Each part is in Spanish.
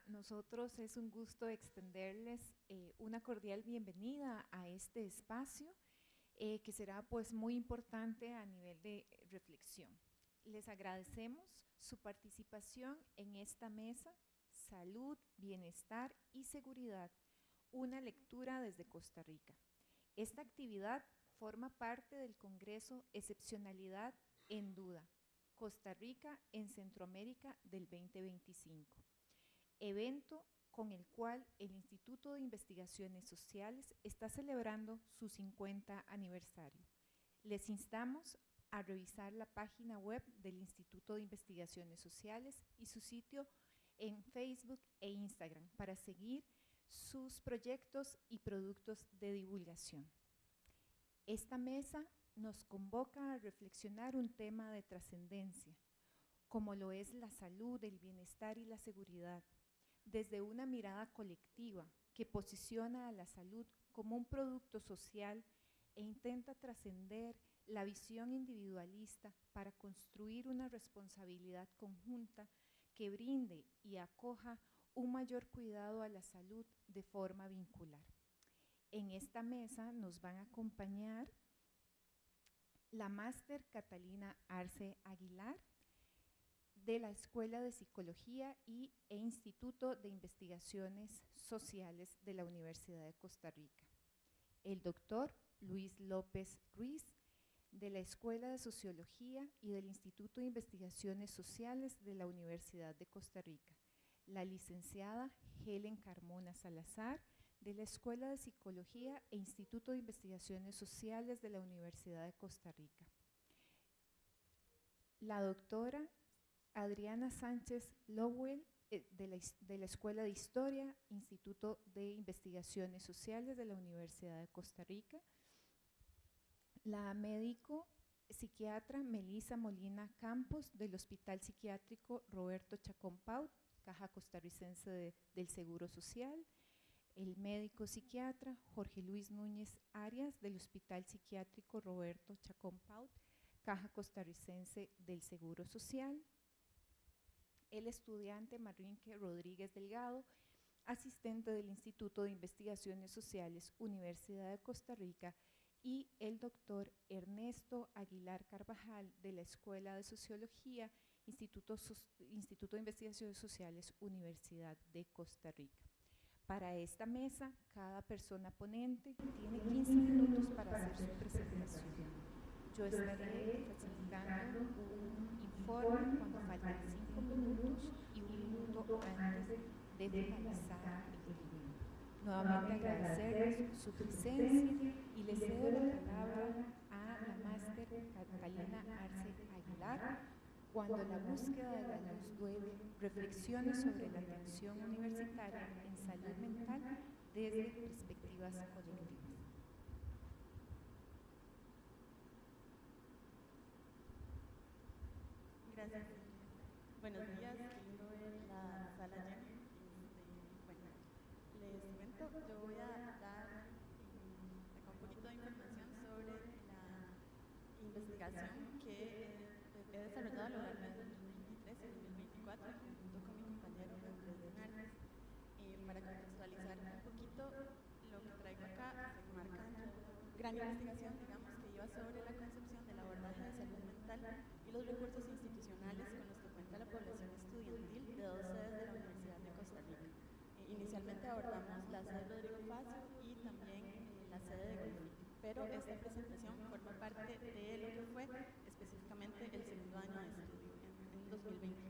nosotros es un gusto extenderles una cordial bienvenida a este espacio que será pues muy importante a nivel de reflexión. Les agradecemos su participación en esta mesa, Salud, Bienestar y Seguridad, una lectura desde Costa Rica. Esta actividad forma parte del Congreso Excepcionalidad en Duda, Costa Rica en Centroamérica del 2025, evento con el cual el Instituto de Investigaciones Sociales está celebrando su 50 aniversario. Les instamos a revisar la página web del Instituto de Investigaciones Sociales y su sitio en Facebook e Instagram para seguir sus proyectos y productos de divulgación. Esta mesa nos convoca a reflexionar un tema de trascendencia, como lo es la salud, el bienestar y la seguridad, desde una mirada colectiva que posiciona a la salud como un producto social e intenta trascender la visión individualista para construir una responsabilidad conjunta que brinde y acoja un mayor cuidado a la salud de forma vincular. En esta mesa nos van a acompañar la máster Catalina Arce Aguilar, de la Escuela de Psicología e Instituto de Investigaciones Sociales de la Universidad de Costa Rica. El doctor Luis López Ruiz, de la Escuela de Sociología y del Instituto de Investigaciones Sociales de la Universidad de Costa Rica. La licenciada Helen Carmona Salazar, de la Escuela de Psicología e Instituto de Investigaciones Sociales de la Universidad de Costa Rica. La doctora Adriana Sánchez Lowell, de la Escuela de Historia, Instituto de Investigaciones Sociales de la Universidad de Costa Rica. La médico psiquiatra Melissa Molina Campos, del Hospital Psiquiátrico Roberto Chacón Paut, Caja Costarricense del Seguro Social. El médico psiquiatra Jorge Luis Núñez Arias, del Hospital Psiquiátrico Roberto Chacón Paut, Caja Costarricense del Seguro Social. El estudiante Marrinque Rodríguez Delgado, asistente del Instituto de Investigaciones Sociales, Universidad de Costa Rica, y el doctor Ernesto Aguilar Carvajal, de la Escuela de Sociología, Instituto de Investigaciones Sociales, Universidad de Costa Rica. Para esta mesa, cada persona ponente tiene 15 minutos para hacer su presentación. Yo estaré facilitando un informe cuando falten 5 minutos y 1 minuto antes de finalizar el tiempo. Nuevamente agradecerles su presencia y les cedo la palabra a la máster Catalina Arce Aguilar, cuando la búsqueda de la luz duele, reflexiones sobre la atención universitaria en salud mental desde perspectivas colectivas. Gracias. Buenos días, qué lindo ver la sala llena. Bueno, les cuento, yo voy a dar acá un poquito de información sobre la investigación que he desarrollado a lo largo del 2023 y 2024 en conjunto con mi compañero Andrés Linares. Para contextualizar un poquito, lo que traigo acá se enmarca dentro de una gran investigación, digamos, que iba sobre la concepción del abordaje de salud mental y los recursos institucionales con los que cuenta la población estudiantil de 2 sedes de la Universidad de Costa Rica. Inicialmente abordamos la sede Rodrigo Facio y también la sede de Golfito, pero esta presentación forma parte de lo que fue específicamente el segundo año de estudio, en 2024.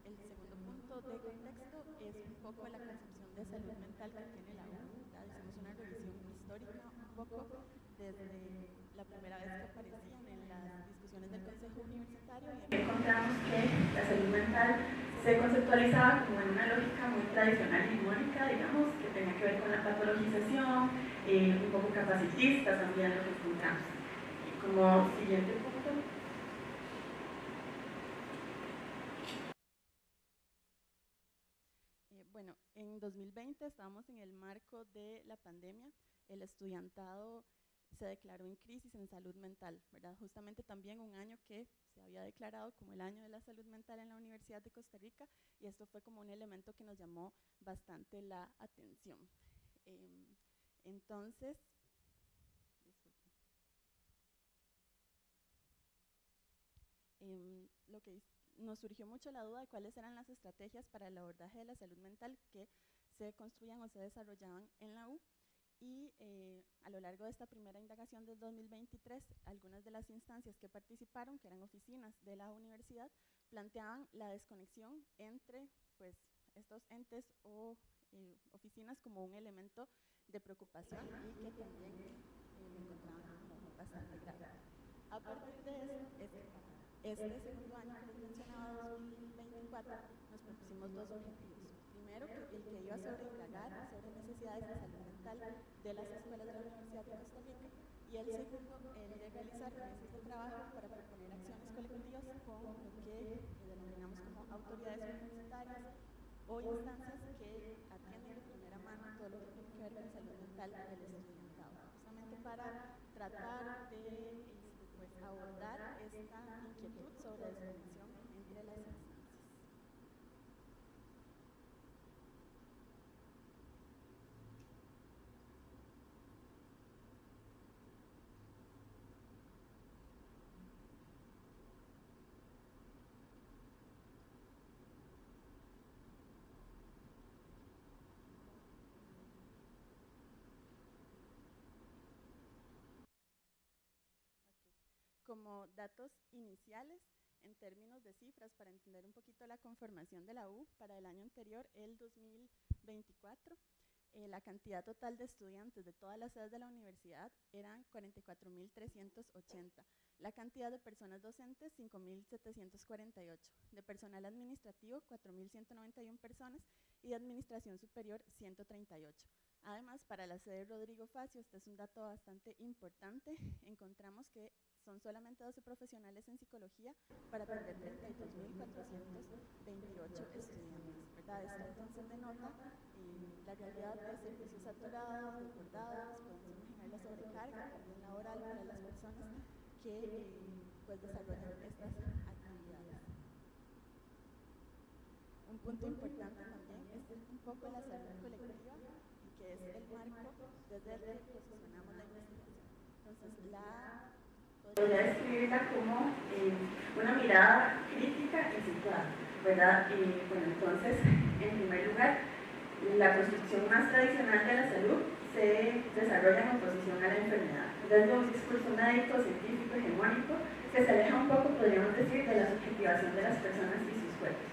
El segundo punto de contexto es un poco la concepción de salud mental que tiene la U. Hicimos una revisión histórica un poco desde la primera vez que aparecían en las discusiones del Consejo Universitario y encontramos que la salud mental se conceptualizaba como en una lógica muy tradicional y hegemónica, digamos, que tenía que ver con la patologización, un poco capacitista también lo que encontramos. Como siguiente punto. Bueno, en 2020 estábamos en el marco de la pandemia. El estudiantado se declaró en crisis en salud mental, ¿verdad? Justamente también un año que se había declarado como el año de la salud mental en la Universidad de Costa Rica, y esto fue como un elemento que nos llamó bastante la atención. Entonces, disculpen. Lo que nos surgió mucho la duda de cuáles eran las estrategias para el abordaje de la salud mental que se construían o se desarrollaban en la U. Y a lo largo de esta primera indagación del 2023, algunas de las instancias que participaron, que eran oficinas de la universidad, planteaban la desconexión entre pues, estos entes o oficinas como un elemento de preocupación y que también lo encontraban como bastante grave. A partir de esto, este segundo año que les mencionaba, 2024, nos propusimos dos objetivos. Primero, el que iba sobre indagar sobre necesidades de salud mental de las escuelas de la Universidad de Costa Rica, y el segundo, el de realizar mesas de trabajo para proponer acciones colectivas con lo que denominamos como autoridades universitarias o instancias que atienden de primera mano todo lo que tiene que ver con salud mental del estudiantado, justamente para tratar de pues, abordar esta inquietud sobre desconexión entre las instancias. Como datos iniciales, en términos de cifras, para entender un poquito la conformación de la U, para el año anterior, el 2024, la cantidad total de estudiantes de todas las sedes de la universidad eran 44.380. La cantidad de personas docentes, 5.748. De personal administrativo, 4.191 personas. Y de administración superior, 138. Además, para la sede Rodrigo Facio, este es un dato bastante importante, encontramos que son solamente 12 profesionales en psicología para atender 32.428 estudiantes, ¿verdad? Esto entonces denota la realidad de servicios saturados, desbordados, podemos imaginar la sobrecarga también laboral para las personas que pues desarrollan estas actividades. Un punto importante también es un poco la salud colectiva, y que es el marco desde el que posicionamos la investigación. Entonces, podría describirla como una mirada crítica y situada, ¿verdad? Bueno, entonces, en primer lugar, la construcción más tradicional de la salud se desarrolla en oposición a la enfermedad, desde un discurso médico, científico, hegemónico, que se aleja un poco, podríamos decir, de la subjetivación de las personas y sus cuerpos.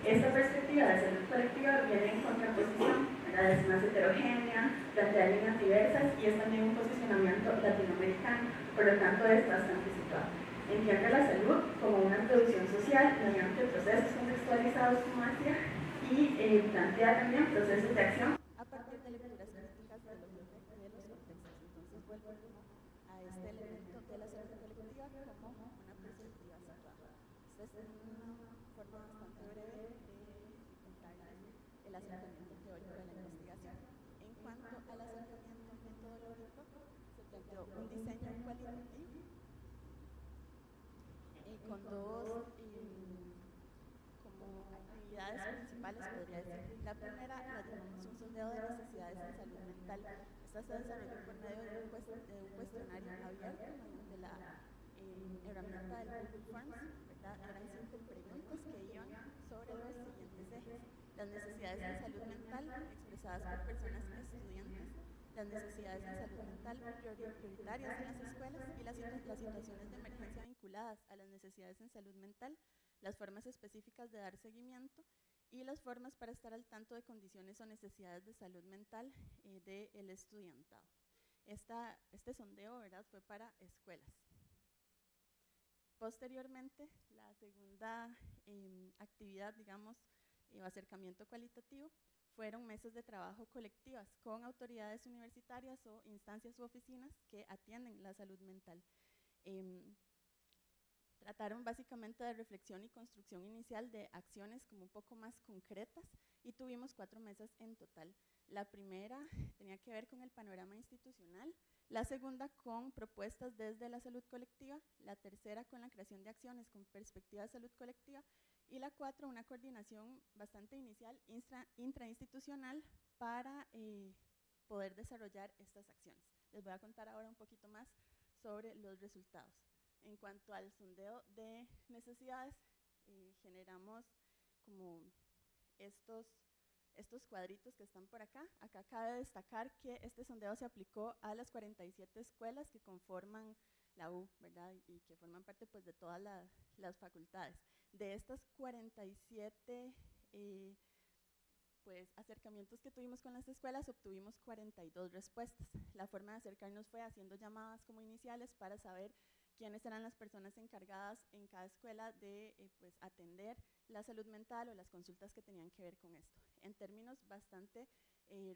Esta perspectiva de salud colectiva viene en contraposición, ¿verdad? Es más heterogénea, plantea líneas diversas y es también un posicionamiento latinoamericano, por lo tanto es bastante situado. Entiende la salud como una producción social mediante procesos contextualizados como decía, y plantea también procesos de acción a partir de lecturas críticas de los contextos. Entonces vuelvo a este elemento de la salud colectiva como una perspectiva situada. Esta es una forma bastante breve de contarles el acercamiento teórico de la investigación. En cuanto al acercamiento metodológico, se planteó un diseño cualitativo con dos como actividades principales, podría decir. La primera la llamamos un sondeo de necesidades en salud mental. Esta se desarrolló por medio de un cuestionario abierto mediante la herramienta del Google Forms, ¿verdad? Eran 5 preguntas que iban sobre los siguientes ejes: las necesidades en salud mental expresadas por personas estudiantes, las necesidades en salud mental prioritarias en las escuelas y las situaciones de emergencia vinculadas a las necesidades en salud mental, las formas específicas de dar seguimiento y las formas para estar al tanto de condiciones o necesidades de salud mental del estudiantado. Este sondeo, ¿verdad?, fue para escuelas. Posteriormente, la segunda actividad, digamos, acercamiento cualitativo, fueron mesas de trabajo colectivas con autoridades universitarias o instancias u oficinas que atienden la salud mental. trataron básicamente de reflexión y construcción inicial de acciones como un poco más concretas y tuvimos 4 mesas en total. La primera tenía que ver con el panorama institucional, la segunda con propuestas desde la salud colectiva, la tercera con la creación de acciones con perspectiva de salud colectiva y la 4 una coordinación bastante inicial intrainstitucional para poder desarrollar estas acciones. Les voy a contar ahora un poquito más sobre los resultados. En cuanto al sondeo de necesidades, generamos como estos cuadritos que están por acá. Acá cabe destacar que este sondeo se aplicó a las 47 escuelas que conforman la U, ¿verdad? Y que forman parte pues, de todas las facultades. De estas 47 pues, acercamientos que tuvimos con las escuelas, obtuvimos 42 respuestas. La forma de acercarnos fue haciendo llamadas como iniciales para saber quiénes eran las personas encargadas en cada escuela de pues, atender la salud mental o las consultas que tenían que ver con esto. En términos bastante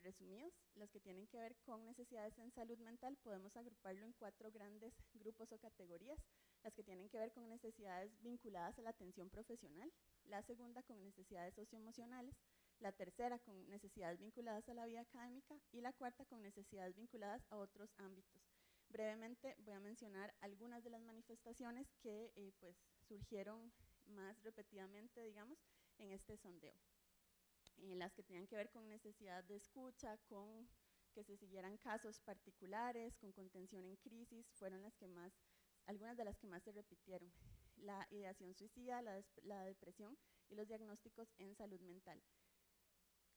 resumidos, los que tienen que ver con necesidades en salud mental podemos agruparlo en 4 grandes grupos o categorías. Las que tienen que ver con necesidades vinculadas a la atención profesional, la segunda con necesidades socioemocionales, la tercera con necesidades vinculadas a la vida académica y la cuarta con necesidades vinculadas a otros ámbitos. Brevemente voy a mencionar algunas de las manifestaciones que pues, surgieron más repetidamente, digamos, en este sondeo. Las que tenían que ver con necesidad de escucha, con que se siguieran casos particulares, con contención en crisis, fueron las que más, algunas de las que más se repitieron. La ideación suicida, la depresión y los diagnósticos en salud mental.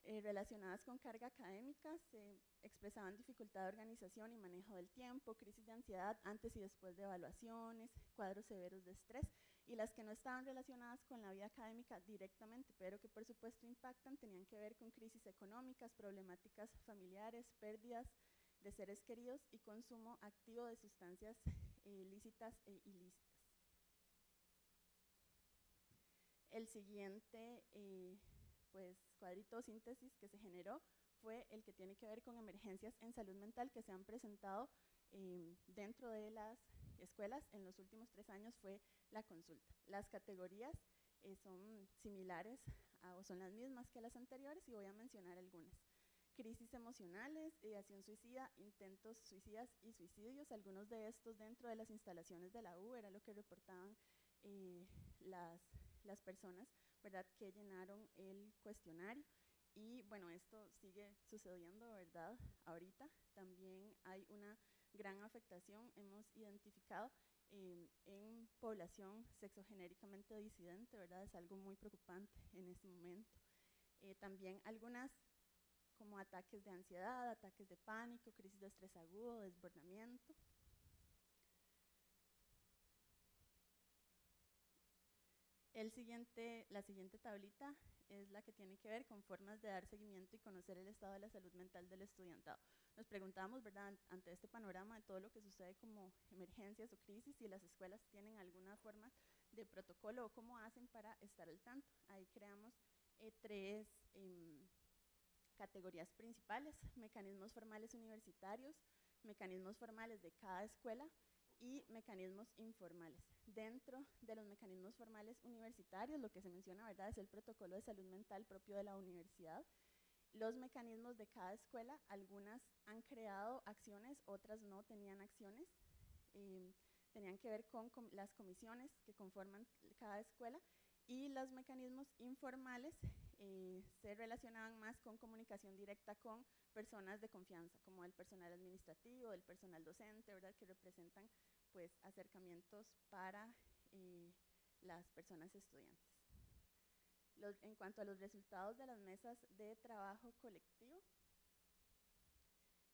Relacionadas con carga académica, se expresaban dificultad de organización y manejo del tiempo, crisis de ansiedad antes y después de evaluaciones, cuadros severos de estrés, y las que no estaban relacionadas con la vida académica directamente, pero que por supuesto impactan, tenían que ver con crisis económicas, problemáticas familiares, pérdidas de seres queridos y consumo activo de sustancias lícitas e ilícitas. El siguiente pues, cuadrito o síntesis que se generó fue el que tiene que ver con emergencias en salud mental que se han presentado dentro de las escuelas en los últimos 3 años fue la consulta. Las categorías son similares o son las mismas que las anteriores y voy a mencionar algunas. Crisis emocionales, ideación suicida, intentos suicidas y suicidios, algunos de estos dentro de las instalaciones de la U, era lo que reportaban las personas, ¿verdad?, que llenaron el cuestionario. Y bueno, esto sigue sucediendo, ¿verdad? Ahorita también hay una gran afectación, hemos identificado en población sexogenéricamente disidente, ¿verdad? Es algo muy preocupante en este momento. También algunas como ataques de ansiedad, ataques de pánico, crisis de estrés agudo, desbordamiento. La siguiente tablita es la que tiene que ver con formas de dar seguimiento y conocer el estado de la salud mental del estudiantado. Nos preguntamos, ¿verdad?, ante este panorama de todo lo que sucede como emergencias o crisis, si las escuelas tienen alguna forma de protocolo o cómo hacen para estar al tanto. Ahí creamos 3 categorías principales: mecanismos formales universitarios, mecanismos formales de cada escuela y mecanismos informales. Dentro de los mecanismos formales universitarios, lo que se menciona, ¿verdad?, es el protocolo de salud mental propio de la universidad. Los mecanismos de cada escuela, algunas han creado acciones, otras no tenían acciones. Tenían que ver con las comisiones que conforman cada escuela, y los mecanismos informales se relacionaban más con comunicación directa con personas de confianza, como el personal administrativo, el personal docente, ¿verdad?, que representan pues, acercamientos para las personas estudiantes. En cuanto a los resultados de las mesas de trabajo colectivo,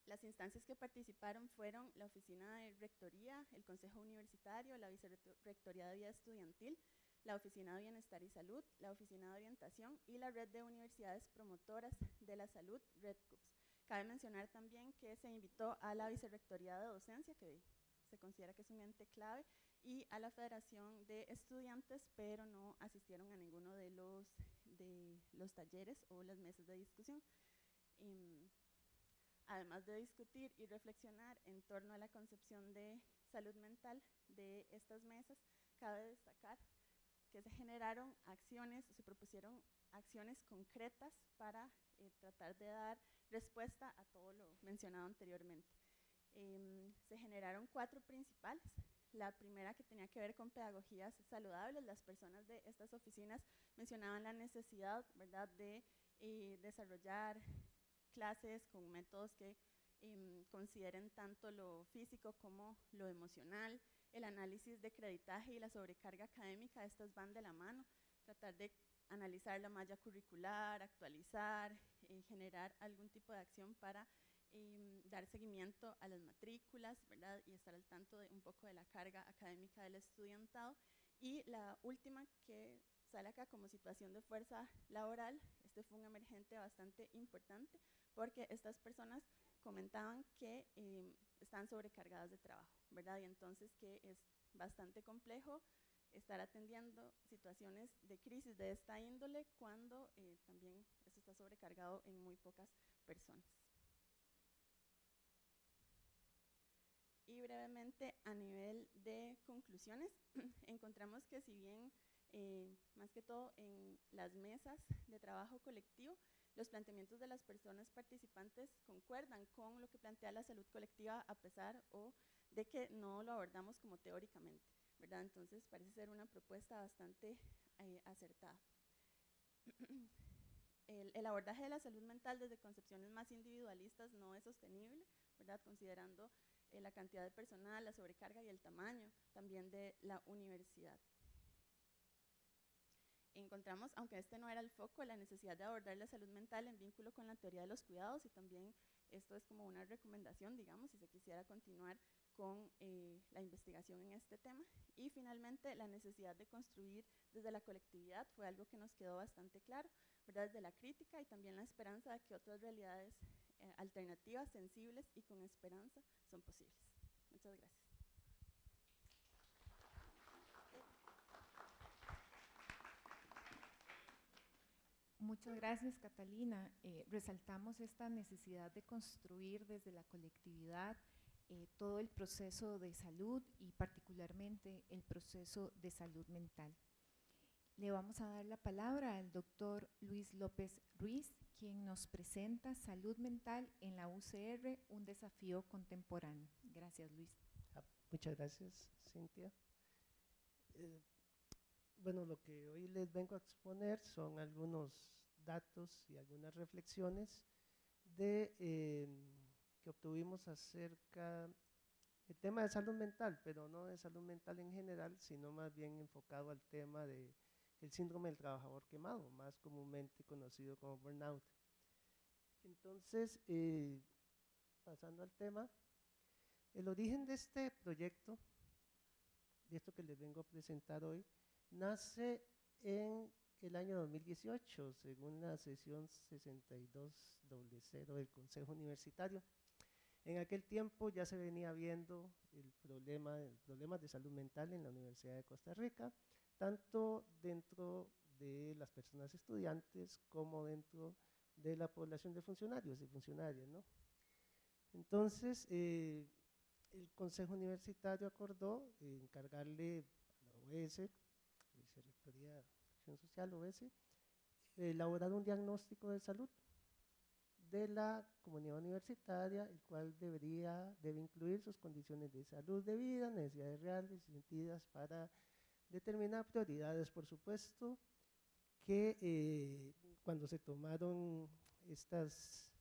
las instancias que participaron fueron la Oficina de Rectoría, el Consejo Universitario, la Vicerrectoría de Vida Estudiantil, la Oficina de Bienestar y Salud, la Oficina de Orientación y la Red de Universidades Promotoras de la Salud, RedCups. Cabe mencionar también que se invitó a la Vicerrectoría de Docencia, que se considera que es un ente clave, y a la Federación de Estudiantes, pero no asistieron a ninguno de los talleres o las mesas de discusión. Además de discutir y reflexionar en torno a la concepción de salud mental de estas mesas, cabe destacar que se generaron acciones, se propusieron acciones concretas para tratar de dar respuesta a todo lo mencionado anteriormente. Se generaron 4 principales. La primera, que tenía que ver con pedagogías saludables. Las personas de estas oficinas mencionaban la necesidad, ¿verdad?, de desarrollar clases con métodos que consideren tanto lo físico como lo emocional. El análisis de creditaje y la sobrecarga académica, estas van de la mano. Tratar de analizar la malla curricular, actualizar, generar algún tipo de acción para dar seguimiento a las matrículas, ¿verdad?, y estar al tanto de un poco de la carga académica del estudiantado. Y la última, que sale acá como situación de fuerza laboral, este fue un emergente bastante importante, porque estas personas comentaban que están sobrecargadas de trabajo, ¿verdad?, y entonces que es bastante complejo estar atendiendo situaciones de crisis de esta índole cuando también esto está sobrecargado en muy pocas personas. Y brevemente, a nivel de conclusiones, encontramos que si bien, más que todo en las mesas de trabajo colectivo, los planteamientos de las personas participantes concuerdan con lo que plantea la salud colectiva, a pesar de que no lo abordamos como teóricamente, ¿verdad? Entonces parece ser una propuesta bastante acertada. El abordaje de la salud mental desde concepciones más individualistas no es sostenible, ¿verdad?, considerando la cantidad de personal, la sobrecarga y el tamaño también de la universidad. Encontramos, aunque este no era el foco, la necesidad de abordar la salud mental en vínculo con la teoría de los cuidados, y también esto es como una recomendación, digamos, si se quisiera continuar con la investigación en este tema. Y finalmente, la necesidad de construir desde la colectividad fue algo que nos quedó bastante claro, ¿verdad?, desde la crítica, y también la esperanza de que otras realidades alternativas, sensibles y con esperanza son posibles. Muchas gracias. Muchas gracias, Catalina. Resaltamos esta necesidad de construir desde la colectividad todo el proceso de salud, y particularmente el proceso de salud mental. Le vamos a dar la palabra al doctor Luis López Ruiz, quien nos presenta Salud Mental en la UCR, un desafío contemporáneo. Gracias, Luis. Muchas gracias, Cintia. Bueno, lo que hoy les vengo a exponer son algunos datos y algunas reflexiones que obtuvimos acerca del tema de salud mental, pero no de salud mental en general, sino más bien enfocado al tema del síndrome del trabajador quemado, más comúnmente conocido como burnout. Entonces, pasando al tema, el origen de este proyecto, de esto que les vengo a presentar hoy, nace en el año 2018, según la sesión 6200 del Consejo Universitario. En aquel tiempo ya se venía viendo el problema de salud mental en la Universidad de Costa Rica, tanto dentro de las personas estudiantes como dentro de la población de funcionarios y funcionarias, ¿no? Entonces, el Consejo Universitario acordó encargarle a la OS, Vicerrectoría de Acción Social, OS, elaborar un diagnóstico de salud de la comunidad universitaria, el cual debe incluir sus condiciones de salud de vida, necesidades reales y sentidas, para determinar prioridades, por supuesto, que cuando se tomaron estas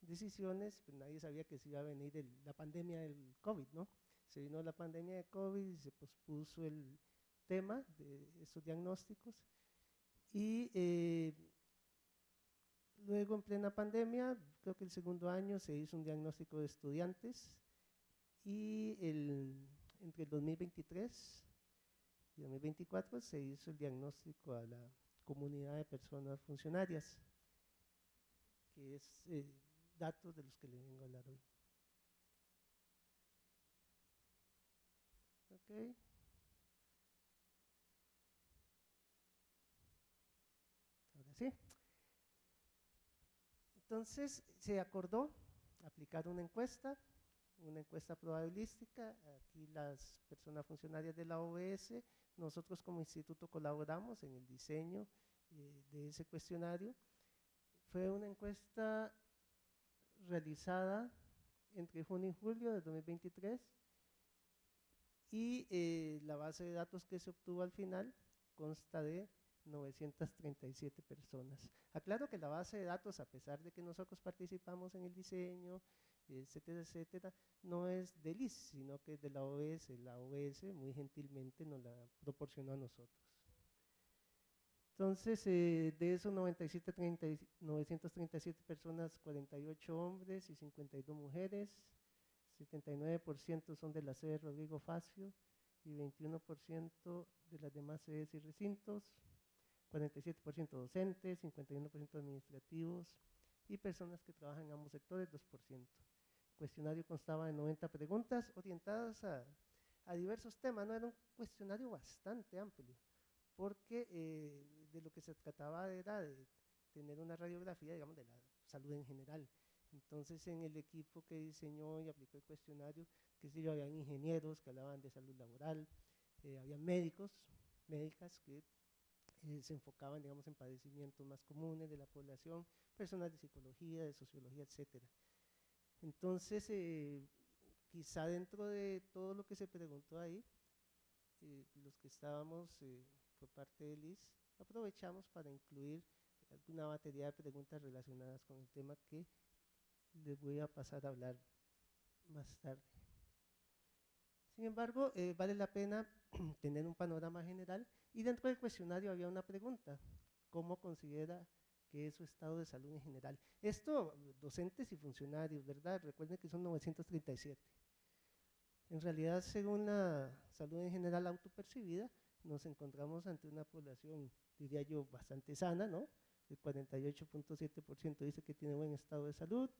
decisiones, pues nadie sabía que se iba a venir la pandemia del COVID, ¿no? Se vino la pandemia de COVID y se pospuso el tema de estos diagnósticos, y luego en plena pandemia, creo que el segundo año se hizo un diagnóstico de estudiantes, y entre el 2023 y 2024 se hizo el diagnóstico a la comunidad de personas funcionarias, que es datos de los que le vengo a hablar hoy. Ok. Ahora sí. Entonces se acordó aplicar una encuesta probabilística. Aquí las personas funcionarias de la OBS nosotros como instituto colaboramos en el diseño de ese cuestionario. Fue una encuesta realizada entre junio y julio de 2023 y la base de datos que se obtuvo al final consta de 937 personas. Aclaro que la base de datos, a pesar de que nosotros participamos en el diseño, etcétera, etcétera, no es del IS, sino que es de la OBS. La OBS muy gentilmente nos la proporcionó a nosotros. Entonces, de esos 937 personas, 48 hombres y 52 mujeres, 79% son de la sede Rodrigo Facio y 21% de las demás sedes y recintos, 47% docentes, 51% administrativos y personas que trabajan en ambos sectores, 2%. El cuestionario constaba de 90 preguntas orientadas a diversos temas, no era un cuestionario bastante amplio, porque de lo que se trataba era de tener una radiografía, digamos, de la salud en general. Entonces, en el equipo que diseñó y aplicó el cuestionario, que sí, habían ingenieros que hablaban de salud laboral, había médicos, médicas que se enfocaban, digamos, en padecimientos más comunes de la población, personas de psicología, de sociología, etcétera. Entonces, quizá dentro de todo lo que se preguntó ahí, los que estábamos por parte del IS, aprovechamos para incluir alguna batería de preguntas relacionadas con el tema que les voy a pasar a hablar más tarde. Sin embargo, vale la pena tener un panorama general y dentro del cuestionario había una pregunta: ¿cómo considera que es su estado de salud en general? Esto, docentes y funcionarios, ¿verdad? Recuerden que son 937. En realidad, según la salud en general autopercibida, nos encontramos ante una población, diría yo, bastante sana, ¿no? El 48.7% dice que tiene buen estado de salud,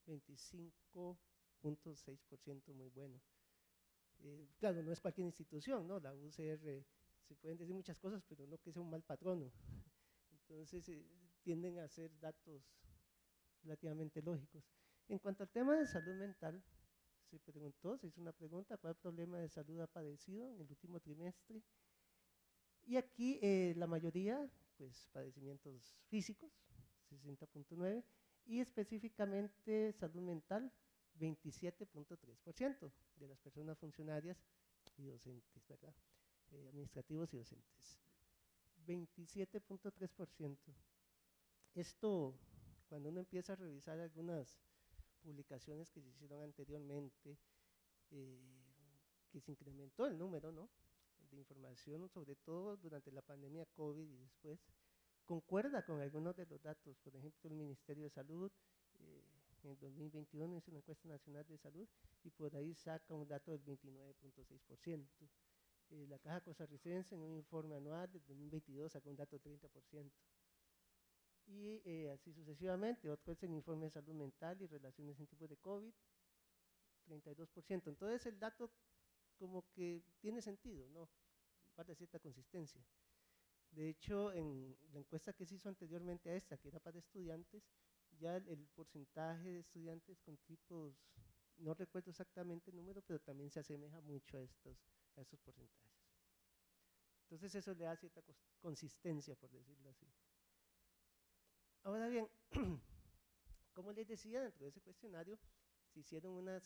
25.6% muy bueno. Claro, no es cualquier institución, ¿no? La UCR, se pueden decir muchas cosas, pero no que sea un mal patrono. Entonces, tienden a ser datos relativamente lógicos. En cuanto al tema de salud mental, se hizo una pregunta: ¿cuál problema de salud ha padecido en el último trimestre? Y aquí la mayoría, pues padecimientos físicos, 60.9%, y específicamente salud mental, 27.3% de las personas funcionarias y docentes, ¿verdad? Administrativos y docentes. 27.3%. Esto, cuando uno empieza a revisar algunas publicaciones que se hicieron anteriormente, que se incrementó el número, ¿no?, de información, sobre todo durante la pandemia COVID y después, concuerda con algunos de los datos. Por ejemplo, el Ministerio de Salud en 2021 hizo una encuesta nacional de salud y por ahí saca un dato del 29.6%. La Caja Costarricense en un informe anual del 2022 saca un dato del 30%. Y así sucesivamente. Otro es el informe de salud mental y relaciones en tiempos de COVID, 32%. Entonces el dato como que tiene sentido, ¿no? Guarda cierta consistencia. De hecho, en la encuesta que se hizo anteriormente a esta, que era para estudiantes, ya el porcentaje de estudiantes con tipos, no recuerdo exactamente el número, pero también se asemeja mucho a estos porcentajes. Entonces eso le da cierta consistencia, por decirlo así. Ahora bien, como les decía, dentro de ese cuestionario se hicieron una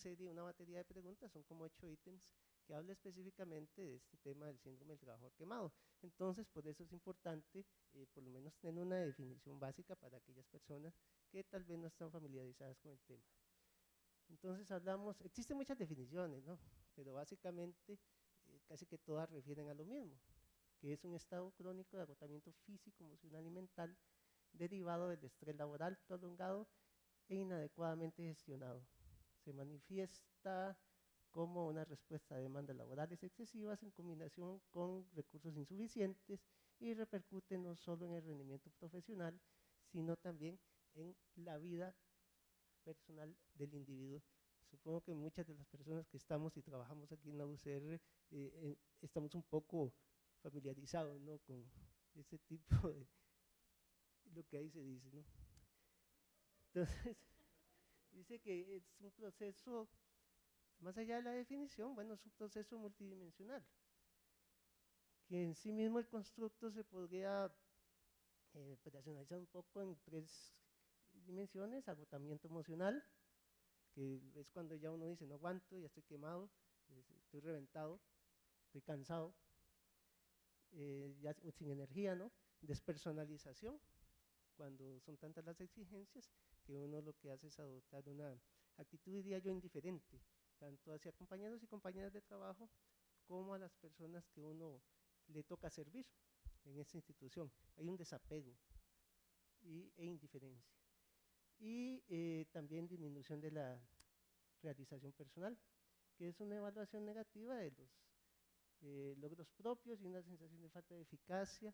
batería de preguntas, son como 8 ítems, que habla específicamente de este tema del síndrome del trabajador quemado. Entonces, por eso es importante, por lo menos, tener una definición básica para aquellas personas que tal vez no están familiarizadas con el tema. Entonces existen muchas definiciones, ¿no?, pero básicamente casi que todas refieren a lo mismo, que es un estado crónico de agotamiento físico, emocional y mental derivado del estrés laboral prolongado e inadecuadamente gestionado. Se manifiesta como una respuesta a demandas laborales excesivas en combinación con recursos insuficientes y repercute no solo en el rendimiento profesional, sino también en la vida personal del individuo. Supongo que muchas de las personas que estamos y trabajamos aquí en la UCR estamos un poco familiarizados, ¿no?, con ese tipo de lo que ahí se dice, ¿no? Entonces, dice que es un proceso, más allá de la definición, bueno, es un proceso multidimensional. que en sí mismo el constructo se podría operacionalizar un poco en 3 dimensiones: agotamiento emocional, que es cuando ya uno dice no aguanto, ya estoy quemado, estoy reventado, estoy cansado, ya sin energía, ¿no? Despersonalización, cuando son tantas las exigencias que uno lo que hace es adoptar una actitud, diría yo, indiferente, tanto hacia compañeros y compañeras de trabajo como a las personas que uno le toca servir en esta institución. Hay un desapego e indiferencia. Y también disminución de la realización personal, que es una evaluación negativa de los logros propios y una sensación de falta de eficacia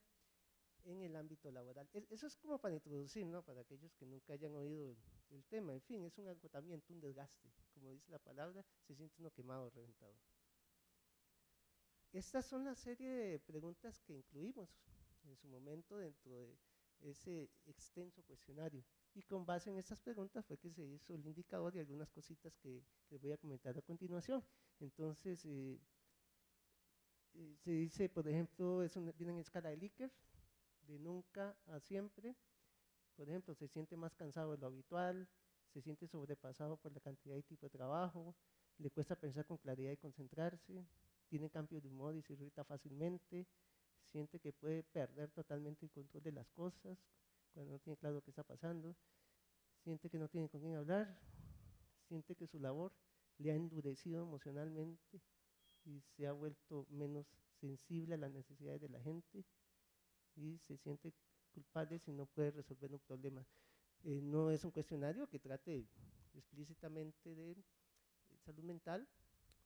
en el ámbito laboral. Eso es como para introducir, ¿no? Para aquellos que nunca hayan oído el tema. En fin, es un agotamiento, un desgaste. Como dice la palabra, se siente uno quemado, reventado. Estas son la serie de preguntas que incluimos en su momento dentro de ese extenso cuestionario. Y con base en estas preguntas fue que se hizo el indicador y algunas cositas que les voy a comentar a continuación. Entonces, se dice, por ejemplo, viene en escala de Likert, de nunca a siempre. Por ejemplo, se siente más cansado de lo habitual, se siente sobrepasado por la cantidad y tipo de trabajo, le cuesta pensar con claridad y concentrarse, tiene cambios de humor y se irrita fácilmente, siente que puede perder totalmente el control de las cosas cuando no tiene claro qué está pasando, siente que no tiene con quién hablar, siente que su labor le ha endurecido emocionalmente y se ha vuelto menos sensible a las necesidades de la gente y se siente culpable si no puede resolver un problema. No es un cuestionario que trate explícitamente de salud mental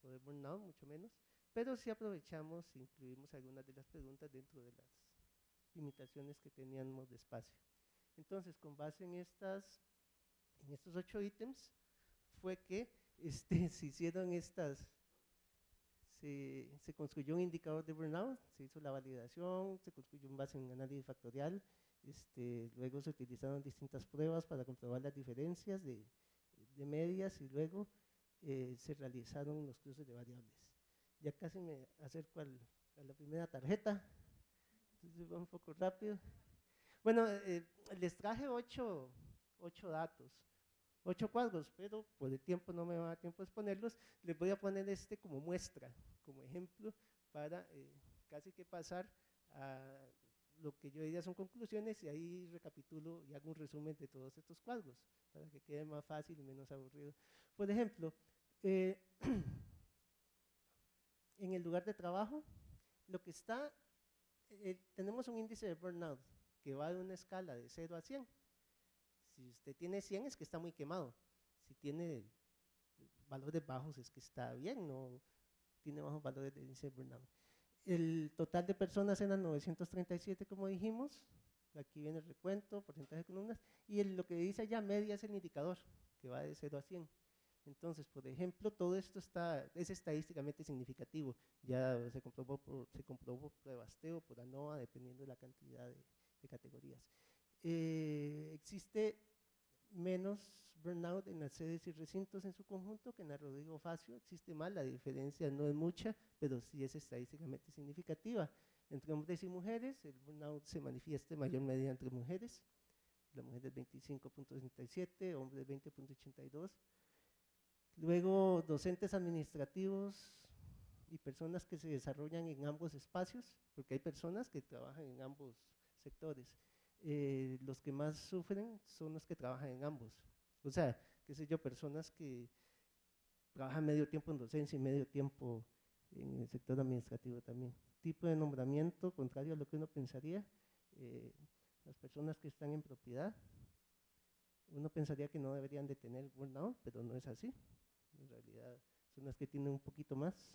o de burnout, mucho menos, pero sí aprovechamos e incluimos algunas de las preguntas dentro de las limitaciones que teníamos de espacio. Entonces, con base en estos 8 ítems, fue que se hicieron se construyó un indicador de burnout, se hizo la validación, se construyó en base en análisis factorial, luego se utilizaron distintas pruebas para comprobar las diferencias de medias y luego se realizaron los cruces de variables. Ya casi me acerco a la primera tarjeta, entonces va un poco rápido. Bueno, les traje 8 datos, 8 cuadros, pero por el tiempo no me va a dar tiempo de exponerlos. Les voy a poner como muestra, como ejemplo, para casi que pasar a lo que yo diría son conclusiones, y ahí recapitulo y hago un resumen de todos estos cuadros, para que quede más fácil y menos aburrido. Por ejemplo, en el lugar de trabajo, lo que está, tenemos un índice de burnout que va de una escala de 0 a 100. Si usted tiene 100 es que está muy quemado. Si tiene valores bajos es que está bien, no tiene bajos valores de índice de burnout. El total de personas eran 937, como dijimos. Aquí viene el recuento, porcentaje de columnas. Y lo que dice allá, media, es el indicador, que va de 0 a 100. Entonces, por ejemplo, todo esto es estadísticamente significativo. Ya se comprobó por pruebasteo, por ANOVA, dependiendo de la cantidad de categorías. Existe menos burnout en las sedes y recintos en su conjunto que en la Rodrigo Facio. Existe más, la diferencia no es mucha, pero sí es estadísticamente significativa. Entre hombres y mujeres, el burnout se manifiesta en mayor medida entre mujeres. La mujer es 25.67, hombres 20.82. Luego, docentes administrativos y personas que se desarrollan en ambos espacios, porque hay personas que trabajan en ambos sectores. Los que más sufren son los que trabajan en ambos. O sea, qué sé yo, personas que trabajan medio tiempo en docencia y medio tiempo en el sector administrativo también. Tipo de nombramiento, contrario a lo que uno pensaría, las personas que están en propiedad, uno pensaría que no deberían de tener burnout, pero no es así. En realidad son las que tienen un poquito más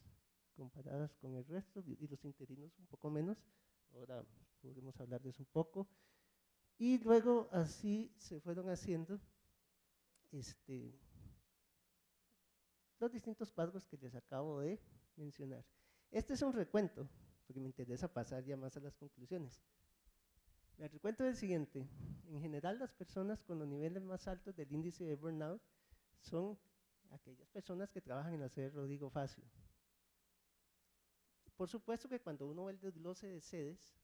comparadas con el resto, y los interinos un poco menos. Ahora podremos hablar de eso un poco. Y luego así se fueron haciendo los distintos cuadros que les acabo de mencionar. Este es un recuento, porque me interesa pasar ya más a las conclusiones. El recuento es el siguiente: en general, las personas con los niveles más altos del índice de burnout son aquellas personas que trabajan en la sede Rodrigo Facio. Por supuesto que cuando uno ve el desglose de sedes,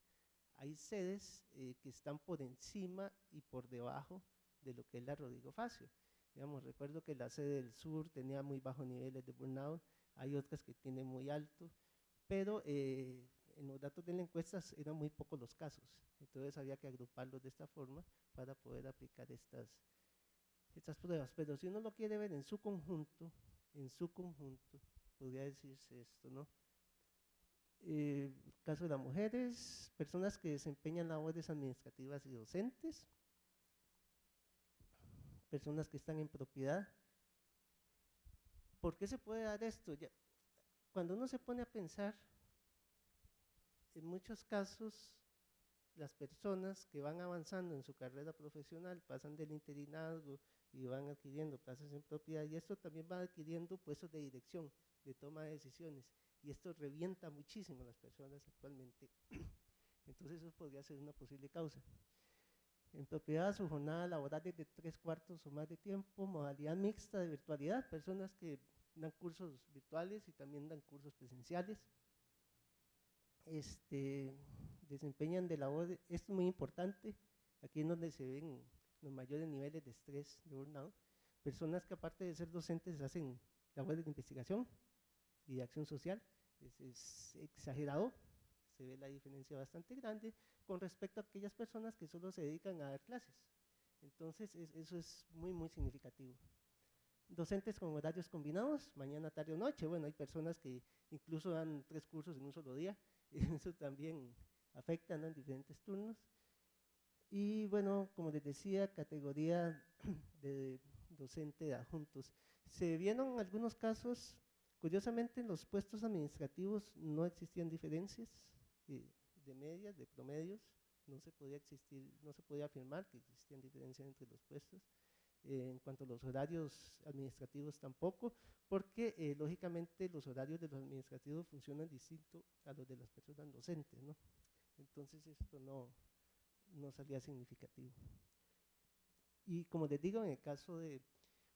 hay sedes que están por encima y por debajo de lo que es la Rodrigo Facio. Digamos, recuerdo que la sede del sur tenía muy bajos niveles de burnout, hay otras que tienen muy alto, pero en los datos de la encuesta eran muy pocos los casos, entonces había que agruparlos de esta forma para poder aplicar estas pruebas. Pero si uno lo quiere ver en su conjunto, podría decirse esto, ¿no? Caso de las mujeres, personas que desempeñan labores administrativas y docentes, personas que están en propiedad. ¿Por qué se puede dar esto? Ya, cuando uno se pone a pensar, en muchos casos, las personas que van avanzando en su carrera profesional pasan del interinazgo y van adquiriendo plazas en propiedad, y esto también va adquiriendo puestos de dirección, de toma de decisiones, y esto revienta muchísimo a las personas actualmente. Entonces eso podría ser una posible causa. En propiedad, su jornada laboral es de 3/4 o más de tiempo, modalidad mixta de virtualidad, personas que dan cursos virtuales y también dan cursos presenciales. Desempeñan de labor, esto es muy importante, aquí es donde se ven los mayores niveles de estrés, de burnout, personas que aparte de ser docentes hacen labores de investigación y de acción social, es exagerado, se ve la diferencia bastante grande con respecto a aquellas personas que solo se dedican a dar clases, entonces eso es muy muy significativo. Docentes con horarios combinados, mañana, tarde o noche, bueno, hay personas que incluso dan 3 cursos en un solo día, eso también afecta, ¿no?, en diferentes turnos. Y bueno, como les decía, categoría de docente de adjuntos. Se vieron algunos casos, curiosamente en los puestos administrativos no existían diferencias de medias, de promedios, no se podía afirmar que existían diferencias entre los puestos. En cuanto a los horarios administrativos tampoco, porque lógicamente los horarios de los administrativos funcionan distinto a los de las personas docentes, ¿no? Entonces esto no salía significativo. Y como les digo, en el caso de,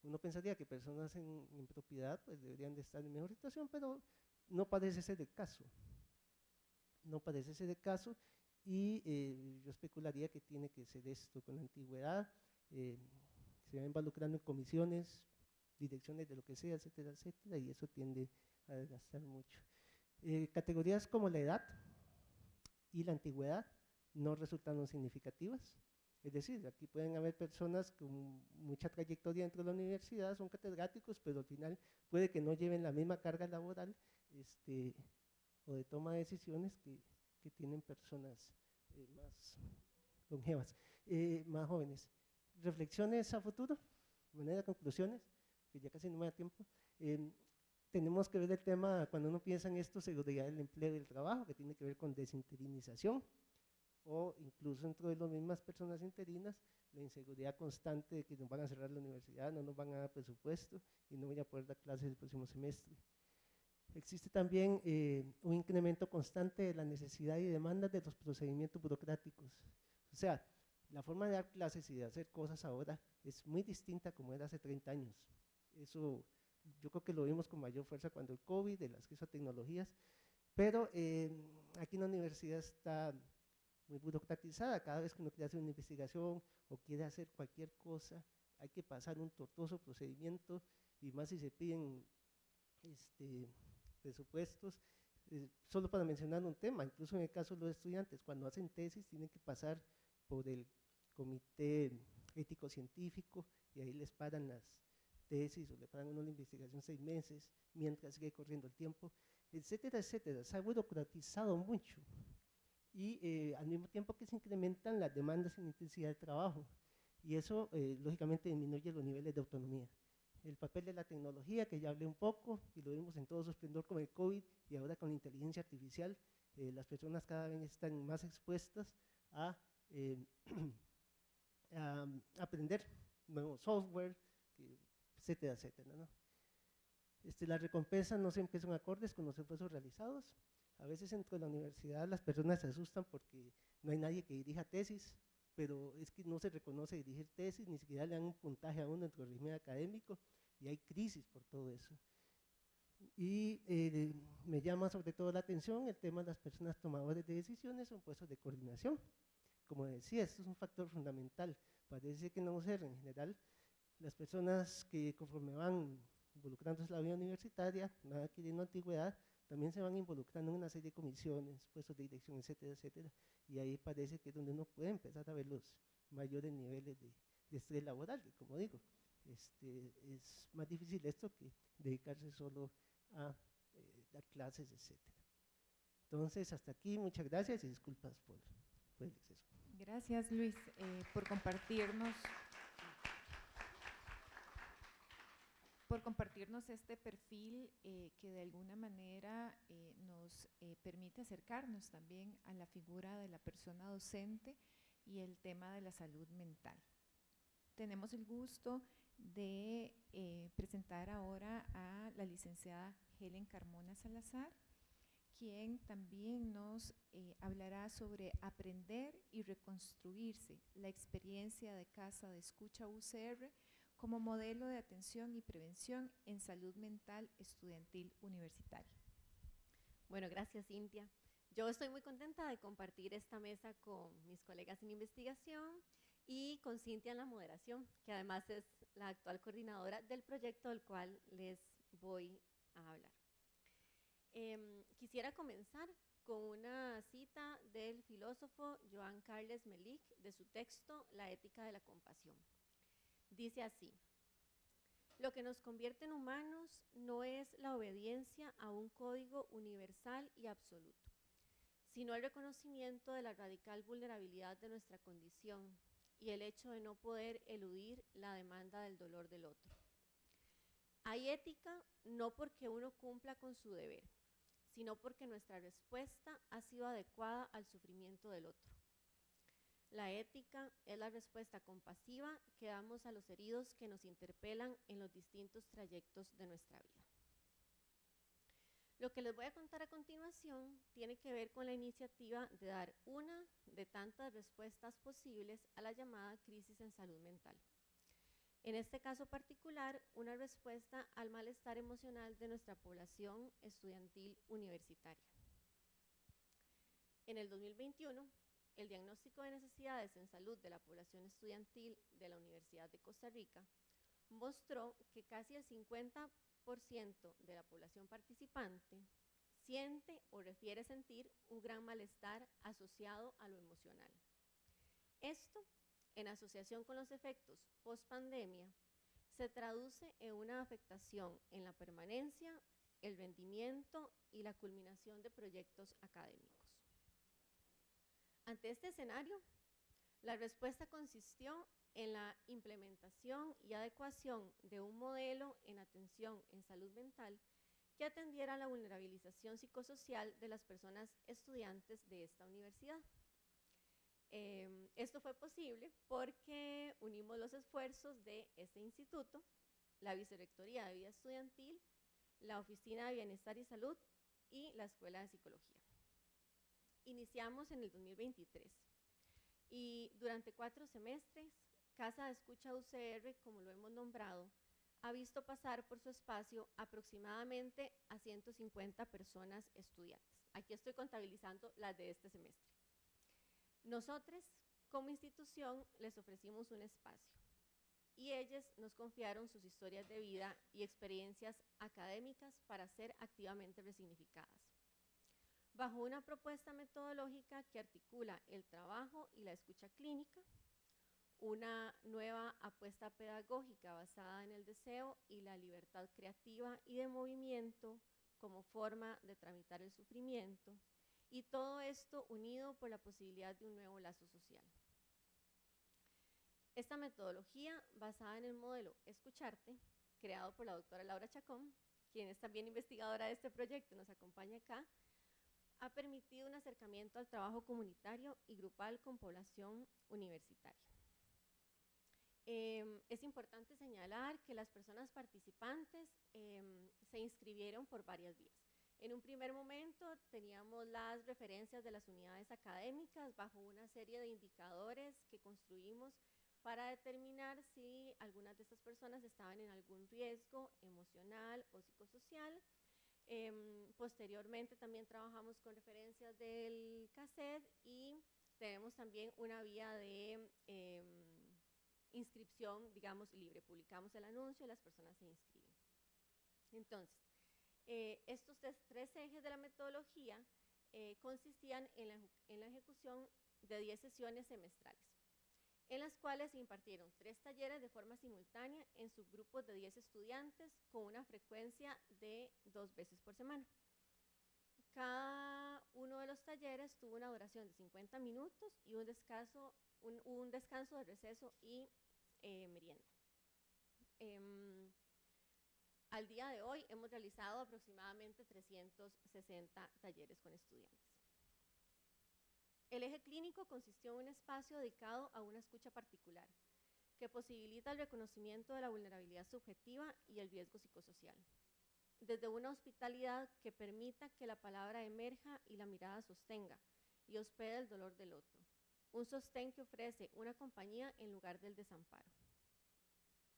uno pensaría que personas en propiedad pues deberían de estar en mejor situación, pero no parece ser el caso. No parece ser el caso, y yo especularía que tiene que ser esto con la antigüedad, se va involucrando en comisiones, direcciones de lo que sea, etcétera, etcétera, y eso tiende a desgastar mucho. Categorías como la edad y la antigüedad no resultaron significativas, es decir, aquí pueden haber personas con mucha trayectoria dentro de la universidad, son catedráticos, pero al final puede que no lleven la misma carga laboral o de toma de decisiones que tienen personas más longevas, más jóvenes. Reflexiones a futuro, de manera de conclusiones, que ya casi no me da tiempo. Tenemos que ver el tema, cuando uno piensa en esto, seguridad del empleo y del trabajo, que tiene que ver con desinterinización, o incluso dentro de las mismas personas interinas, la inseguridad constante de que nos van a cerrar la universidad, no nos van a dar presupuesto y no voy a poder dar clases el próximo semestre. Existe también un incremento constante de la necesidad y demandas de los procedimientos burocráticos. O sea, la forma de dar clases y de hacer cosas ahora es muy distinta como era hace 30 años. Eso yo creo que lo vimos con mayor fuerza cuando el COVID, el acceso a tecnologías, pero aquí en la universidad está muy burocratizada. Cada vez que uno quiere hacer una investigación o quiere hacer cualquier cosa, hay que pasar un tortuoso procedimiento, y más si se piden presupuestos. Solo para mencionar un tema, incluso en el caso de los estudiantes, cuando hacen tesis tienen que pasar por el comité ético-científico, y ahí les paran las tesis o le paran una investigación 6 meses, mientras sigue corriendo el tiempo, etcétera, etcétera. Se ha burocratizado mucho, y al mismo tiempo que se incrementan las demandas en intensidad de trabajo, y eso lógicamente disminuye los niveles de autonomía. El papel de la tecnología, que ya hablé un poco, y lo vimos en todo su esplendor con el COVID, y ahora con la inteligencia artificial, las personas cada vez están más expuestas a aprender nuevo software, etcétera, etcétera, ¿no? Las recompensas no siempre son acordes con los esfuerzos realizados. A veces dentro de la universidad las personas se asustan porque no hay nadie que dirija tesis, pero es que no se reconoce dirigir tesis, ni siquiera le dan un puntaje a uno dentro del régimen académico, y hay crisis por todo eso. Y me llama sobre todo la atención el tema de las personas tomadoras de decisiones en puestos de coordinación. Como decía, esto es un factor fundamental. Parece que en la UCR en general, las personas que conforme van involucrándose en la vida universitaria, van adquiriendo antigüedad, también se van involucrando en una serie de comisiones, puestos de dirección, etcétera, etcétera. Y ahí parece que es donde uno puede empezar a ver los mayores niveles de estrés laboral. Y como digo, es más difícil esto que dedicarse solo a dar clases, etcétera. Entonces, hasta aquí, muchas gracias y disculpas por el exceso. Gracias, Luis, por compartirnos este perfil que de alguna manera nos permite acercarnos también a la figura de la persona docente y el tema de la salud mental. Tenemos el gusto de presentar ahora a la licenciada Helen Carmona Salazar, quien también nos hablará sobre aprender y reconstruirse, la experiencia de Casa de Escucha UCR como modelo de atención y prevención en salud mental estudiantil universitaria. Bueno, gracias, Cintia. Yo estoy muy contenta de compartir esta mesa con mis colegas en investigación y con Cintia en la moderación, que además es la actual coordinadora del proyecto del cual les voy a hablar. Quisiera comenzar con una cita del filósofo Joan Carles Melich de su texto La ética de la compasión. Dice así: lo que nos convierte en humanos no es la obediencia a un código universal y absoluto, sino el reconocimiento de la radical vulnerabilidad de nuestra condición y el hecho de no poder eludir la demanda del dolor del otro. Hay ética no porque uno cumpla con su deber, sino porque nuestra respuesta ha sido adecuada al sufrimiento del otro. La ética es la respuesta compasiva que damos a los heridos que nos interpelan en los distintos trayectos de nuestra vida. Lo que les voy a contar a continuación tiene que ver con la iniciativa de dar una de tantas respuestas posibles a la llamada crisis en salud mental. En este caso particular, una respuesta al malestar emocional de nuestra población estudiantil universitaria. En el 2021, el diagnóstico de necesidades en salud de la población estudiantil de la Universidad de Costa Rica mostró que casi el 50% de la población participante siente o refiere sentir un gran malestar asociado a lo emocional. Esto, en asociación con los efectos post-pandemia, se traduce en una afectación en la permanencia, el rendimiento y la culminación de proyectos académicos. Ante este escenario, la respuesta consistió en la implementación y adecuación de un modelo en atención en salud mental que atendiera a la vulnerabilización psicosocial de las personas estudiantes de esta universidad. Esto fue posible porque unimos los esfuerzos de este instituto, la Vicerrectoría de Vida Estudiantil, la Oficina de Bienestar y Salud y la Escuela de Psicología. Iniciamos en el 2023 y durante 4 semestres, Casa de Escucha UCR, como lo hemos nombrado, ha visto pasar por su espacio aproximadamente a 150 personas estudiantes. Aquí estoy contabilizando las de este semestre. Nosotros, como institución, les ofrecimos un espacio y ellos nos confiaron sus historias de vida y experiencias académicas para ser activamente resignificadas. Bajo una propuesta metodológica que articula el trabajo y la escucha clínica, una nueva apuesta pedagógica basada en el deseo y la libertad creativa y de movimiento como forma de tramitar el sufrimiento, y todo esto unido por la posibilidad de un nuevo lazo social. Esta metodología, basada en el modelo Escucharte, creado por la doctora Laura Chacón, quien es también investigadora de este proyecto y nos acompaña acá, ha permitido un acercamiento al trabajo comunitario y grupal con población universitaria. Es importante señalar que las personas participantes se inscribieron por varias vías. En un primer momento teníamos las referencias de las unidades académicas bajo una serie de indicadores que construimos para determinar si algunas de estas personas estaban en algún riesgo emocional o psicosocial, Posteriormente también trabajamos con referencias del cassette y tenemos también una vía de inscripción, digamos, libre. Publicamos el anuncio y las personas se inscriben. Entonces, estos tres ejes de la metodología consistían en la ejecución de 10 sesiones semestrales, en las cuales se impartieron 3 talleres de forma simultánea en subgrupos de 10 estudiantes con una frecuencia de 2 veces por semana. Cada uno de los talleres tuvo una duración de 50 minutos y un descanso de receso y merienda. Al día de hoy hemos realizado aproximadamente 360 talleres con estudiantes. El eje clínico consistió en un espacio dedicado a una escucha particular, que posibilita el reconocimiento de la vulnerabilidad subjetiva y el riesgo psicosocial, desde una hospitalidad que permita que la palabra emerja y la mirada sostenga y hospede el dolor del otro, un sostén que ofrece una compañía en lugar del desamparo.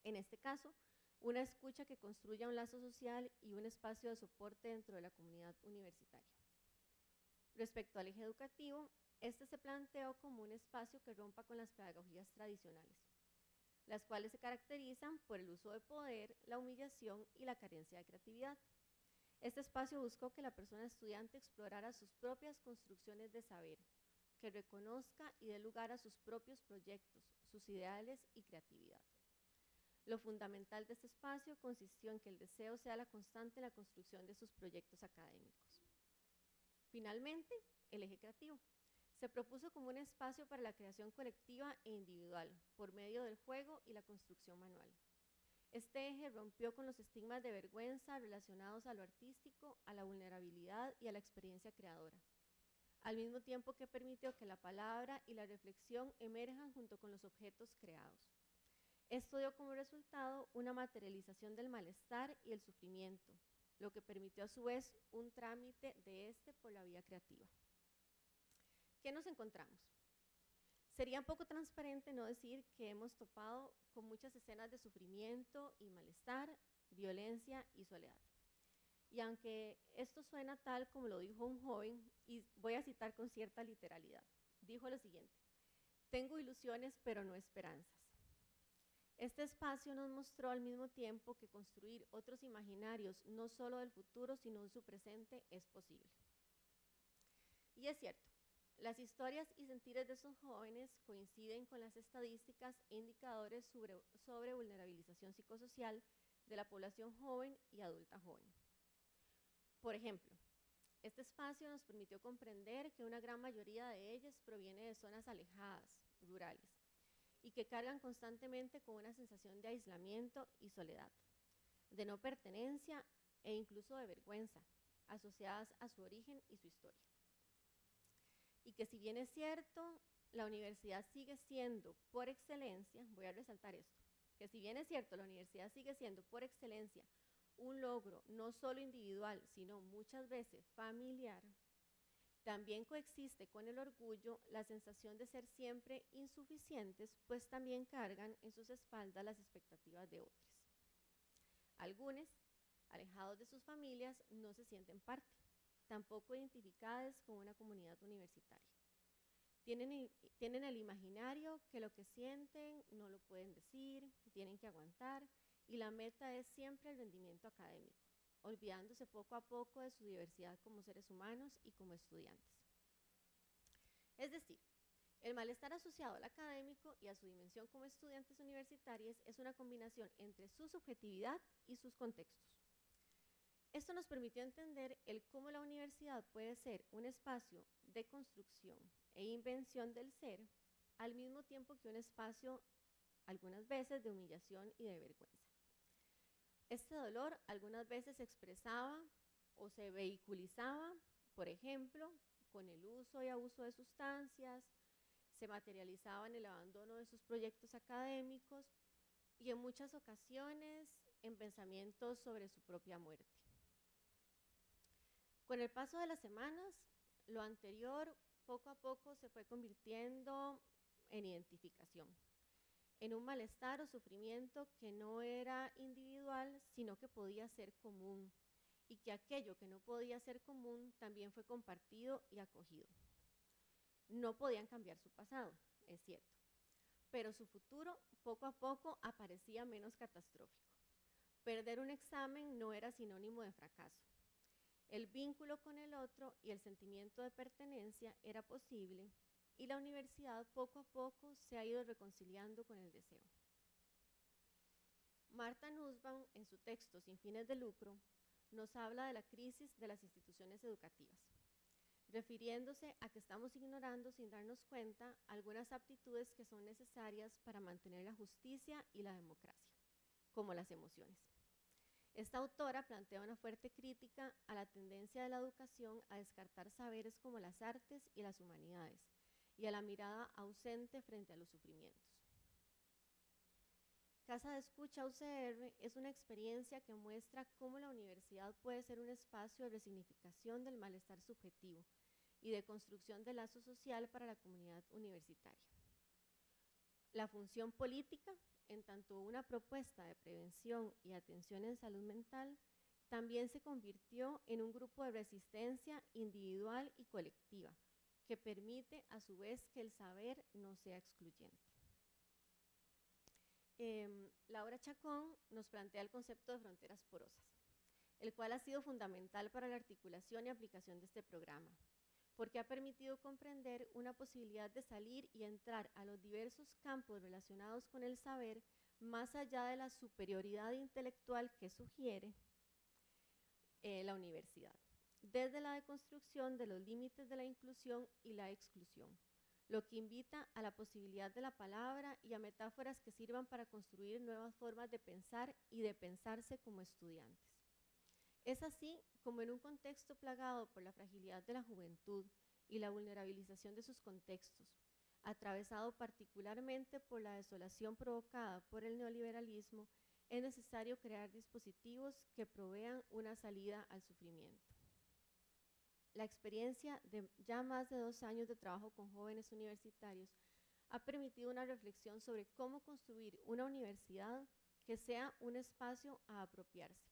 En este caso, una escucha que construya un lazo social y un espacio de soporte dentro de la comunidad universitaria. Respecto al eje educativo, este se planteó como un espacio que rompa con las pedagogías tradicionales, las cuales se caracterizan por el uso de poder, la humillación y la carencia de creatividad. Este espacio buscó que la persona estudiante explorara sus propias construcciones de saber, que reconozca y dé lugar a sus propios proyectos, sus ideales y creatividad. Lo fundamental de este espacio consistió en que el deseo sea la constante en la construcción de sus proyectos académicos. Finalmente, el eje creativo se propuso como un espacio para la creación colectiva e individual por medio del juego y la construcción manual. Este eje rompió con los estigmas de vergüenza relacionados a lo artístico, a la vulnerabilidad y a la experiencia creadora, al mismo tiempo que permitió que la palabra y la reflexión emerjan junto con los objetos creados. Esto dio como resultado una materialización del malestar y el sufrimiento, lo que permitió a su vez un trámite de este por la vía creativa. ¿Qué nos encontramos? Sería un poco transparente no decir que hemos topado con muchas escenas de sufrimiento y malestar, violencia y soledad. Y aunque esto suena tal como lo dijo un joven, y voy a citar con cierta literalidad, dijo lo siguiente: tengo ilusiones pero no esperanzas. Este espacio nos mostró al mismo tiempo que construir otros imaginarios, no solo del futuro, sino de su presente, es posible. Y es cierto, las historias y sentires de esos jóvenes coinciden con las estadísticas e indicadores sobre vulnerabilización psicosocial de la población joven y adulta joven. Por ejemplo, este espacio nos permitió comprender que una gran mayoría de ellas proviene de zonas alejadas, rurales, y que cargan constantemente con una sensación de aislamiento y soledad, de no pertenencia e incluso de vergüenza, asociadas a su origen y su historia. Y que si bien es cierto, la universidad sigue siendo por excelencia, voy a resaltar esto, que si bien es cierto, la universidad sigue siendo por excelencia un logro no solo individual, sino muchas veces familiar, también coexiste con el orgullo la sensación de ser siempre insuficientes, pues también cargan en sus espaldas las expectativas de otros. Algunos, alejados de sus familias, no se sienten parte, tampoco identificadas con una comunidad universitaria. Tienen el imaginario que lo que sienten no lo pueden decir, tienen que aguantar, y la meta es siempre el rendimiento académico, olvidándose poco a poco de su diversidad como seres humanos y como estudiantes. Es decir, el malestar asociado al académico y a su dimensión como estudiantes universitarios es una combinación entre su subjetividad y sus contextos. Esto nos permitió entender el cómo la universidad puede ser un espacio de construcción e invención del ser, al mismo tiempo que un espacio, algunas veces, de humillación y de vergüenza. Este dolor algunas veces se expresaba o se vehiculizaba, por ejemplo, con el uso y abuso de sustancias, se materializaba en el abandono de sus proyectos académicos y en muchas ocasiones en pensamientos sobre su propia muerte. Con el paso de las semanas, lo anterior poco a poco se fue convirtiendo en identificación, en un malestar o sufrimiento que no era individual, sino que podía ser común y que aquello que no podía ser común también fue compartido y acogido. No podían cambiar su pasado, es cierto, pero su futuro poco a poco aparecía menos catastrófico. Perder un examen no era sinónimo de fracaso. El vínculo con el otro y el sentimiento de pertenencia era posible, y la universidad poco a poco se ha ido reconciliando con el deseo. Martha Nussbaum, en su texto Sin fines de lucro, nos habla de la crisis de las instituciones educativas, refiriéndose a que estamos ignorando sin darnos cuenta algunas aptitudes que son necesarias para mantener la justicia y la democracia, como las emociones. Esta autora plantea una fuerte crítica a la tendencia de la educación a descartar saberes como las artes y las humanidades, y a la mirada ausente frente a los sufrimientos. Casa de Escucha UCR es una experiencia que muestra cómo la universidad puede ser un espacio de resignificación del malestar subjetivo y de construcción de lazo social para la comunidad universitaria. La función política, en tanto una propuesta de prevención y atención en salud mental, también se convirtió en un grupo de resistencia individual y colectiva, que permite a su vez que el saber no sea excluyente. Laura Chacón nos plantea el concepto de fronteras porosas, el cual ha sido fundamental para la articulación y aplicación de este programa, porque ha permitido comprender una posibilidad de salir y entrar a los diversos campos relacionados con el saber, más allá de la superioridad intelectual que sugiere la universidad, desde la deconstrucción de los límites de la inclusión y la exclusión, lo que invita a la posibilidad de la palabra y a metáforas que sirvan para construir nuevas formas de pensar y de pensarse como estudiantes. Es así como en un contexto plagado por la fragilidad de la juventud y la vulnerabilización de sus contextos, atravesado particularmente por la desolación provocada por el neoliberalismo, es necesario crear dispositivos que provean una salida al sufrimiento. La experiencia de ya más de 2 años de trabajo con jóvenes universitarios ha permitido una reflexión sobre cómo construir una universidad que sea un espacio a apropiarse,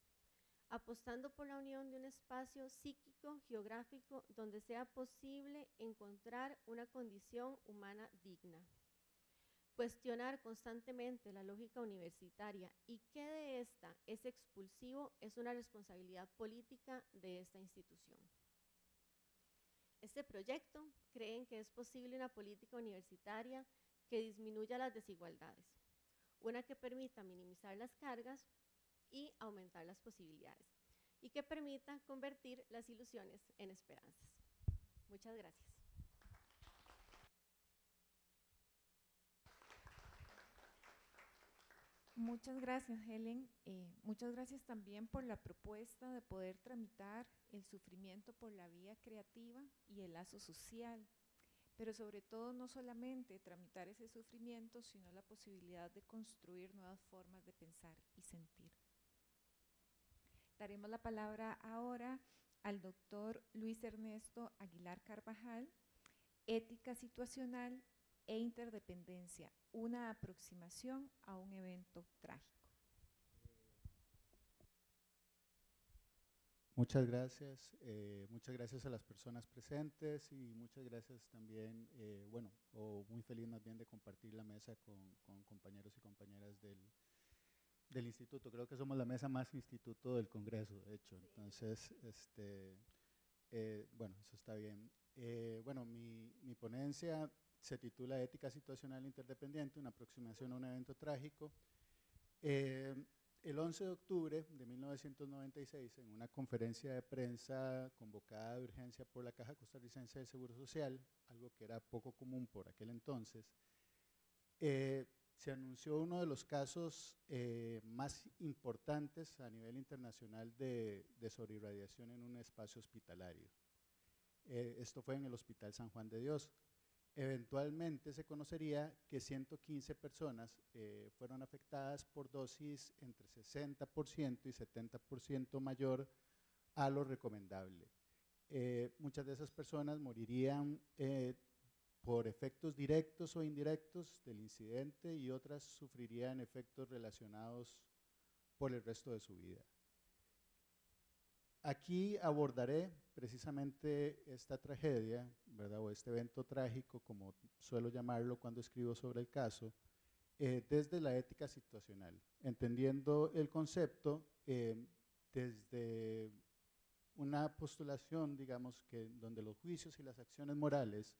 apostando por la unión de un espacio psíquico, geográfico, donde sea posible encontrar una condición humana digna. Cuestionar constantemente la lógica universitaria y qué de esta es expulsivo es una responsabilidad política de esta institución. Este proyecto cree que es posible una política universitaria que disminuya las desigualdades, una que permita minimizar las cargas y aumentar las posibilidades, y que permita convertir las ilusiones en esperanzas. Muchas gracias. Muchas gracias, Helen. Muchas gracias también por la propuesta de poder tramitar el sufrimiento por la vía creativa y el lazo social, pero sobre todo no solamente tramitar ese sufrimiento, sino la posibilidad de construir nuevas formas de pensar y sentir. Daremos la palabra ahora al doctor Luis Ernesto Aguilar Carvajal, Ética Situacional e Interdependencia, una aproximación a un evento trágico. Muchas gracias a las personas presentes y muchas gracias también, muy feliz más bien de compartir la mesa con compañeros y compañeras del instituto. Creo que somos la mesa más instituto del Congreso, de hecho, entonces, eso está bien. Mi ponencia se titula Ética Situacional Interdependiente, una aproximación a un evento trágico. El 11 de octubre de 1996, en una conferencia de prensa convocada de urgencia por la Caja Costarricense del Seguro Social, algo que era poco común por aquel entonces, se anunció uno de los casos más importantes a nivel internacional de sobreirradiación en un espacio hospitalario. Esto fue en el Hospital San Juan de Dios. Eventualmente se conocería que 115 personas fueron afectadas por dosis entre 60% y 70% mayor a lo recomendable. Muchas de esas personas morirían por efectos directos o indirectos del incidente y otras sufrirían efectos relacionados por el resto de su vida. aquí abordaré precisamente esta tragedia, ¿verdad? O este evento trágico, como suelo llamarlo cuando escribo sobre el caso, desde la ética situacional, entendiendo el concepto desde una postulación, digamos, que donde los juicios y las acciones morales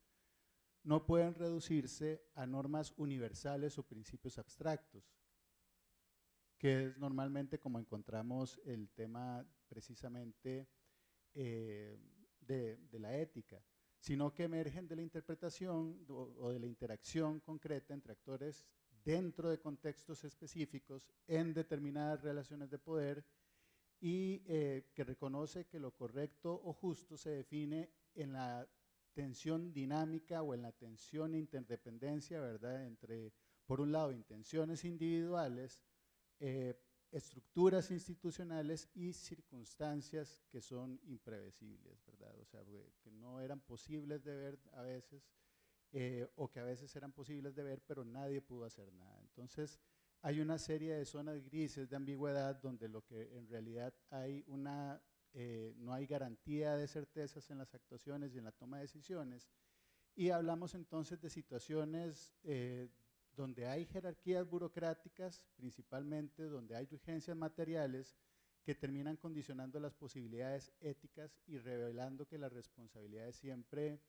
no pueden reducirse a normas universales o principios abstractos, que es normalmente como encontramos el tema precisamente de la ética, sino que emergen de la interpretación o de la interacción concreta entre actores dentro de contextos específicos en determinadas relaciones de poder y que reconoce que lo correcto o justo se define en la tensión dinámica o en la tensión e interdependencia, ¿verdad?, entre, por un lado, intenciones individuales, estructuras institucionales y circunstancias que son imprevisibles, ¿verdad? O sea, que no eran posibles de ver a veces, o que a veces eran posibles de ver, pero nadie pudo hacer nada. Entonces, hay una serie de zonas grises de ambigüedad donde lo que en realidad hay no hay garantía de certezas en las actuaciones y en la toma de decisiones, y hablamos entonces de situaciones donde hay jerarquías burocráticas, principalmente donde hay urgencias materiales que terminan condicionando las posibilidades éticas y revelando que la responsabilidad es siempre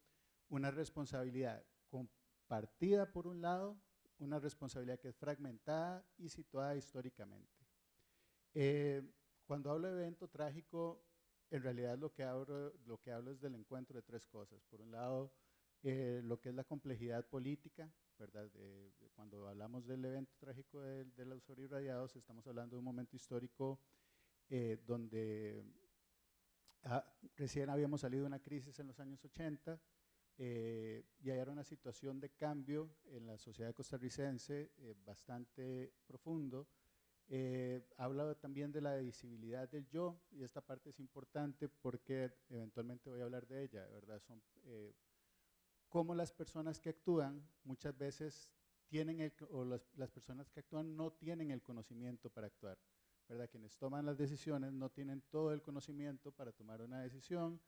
una responsabilidad compartida por un lado, una responsabilidad que es fragmentada y situada históricamente. Cuando hablo de evento trágico, en realidad lo que hablo es del encuentro de tres cosas. Por un lado, lo que es la complejidad política, ¿verdad? Cuando hablamos del evento trágico de los sobreirradiados, estamos hablando de un momento histórico donde recién habíamos salido de una crisis en los años 80, y era una situación de cambio en la sociedad costarricense bastante profundo. Habla también de la visibilidad del yo, y esta parte es importante porque eventualmente voy a hablar de ella, ¿verdad? Son cómo las personas que actúan muchas veces las personas que actúan no tienen el conocimiento para actuar, ¿verdad? Quienes toman las decisiones no tienen todo el conocimiento para tomar una decisión,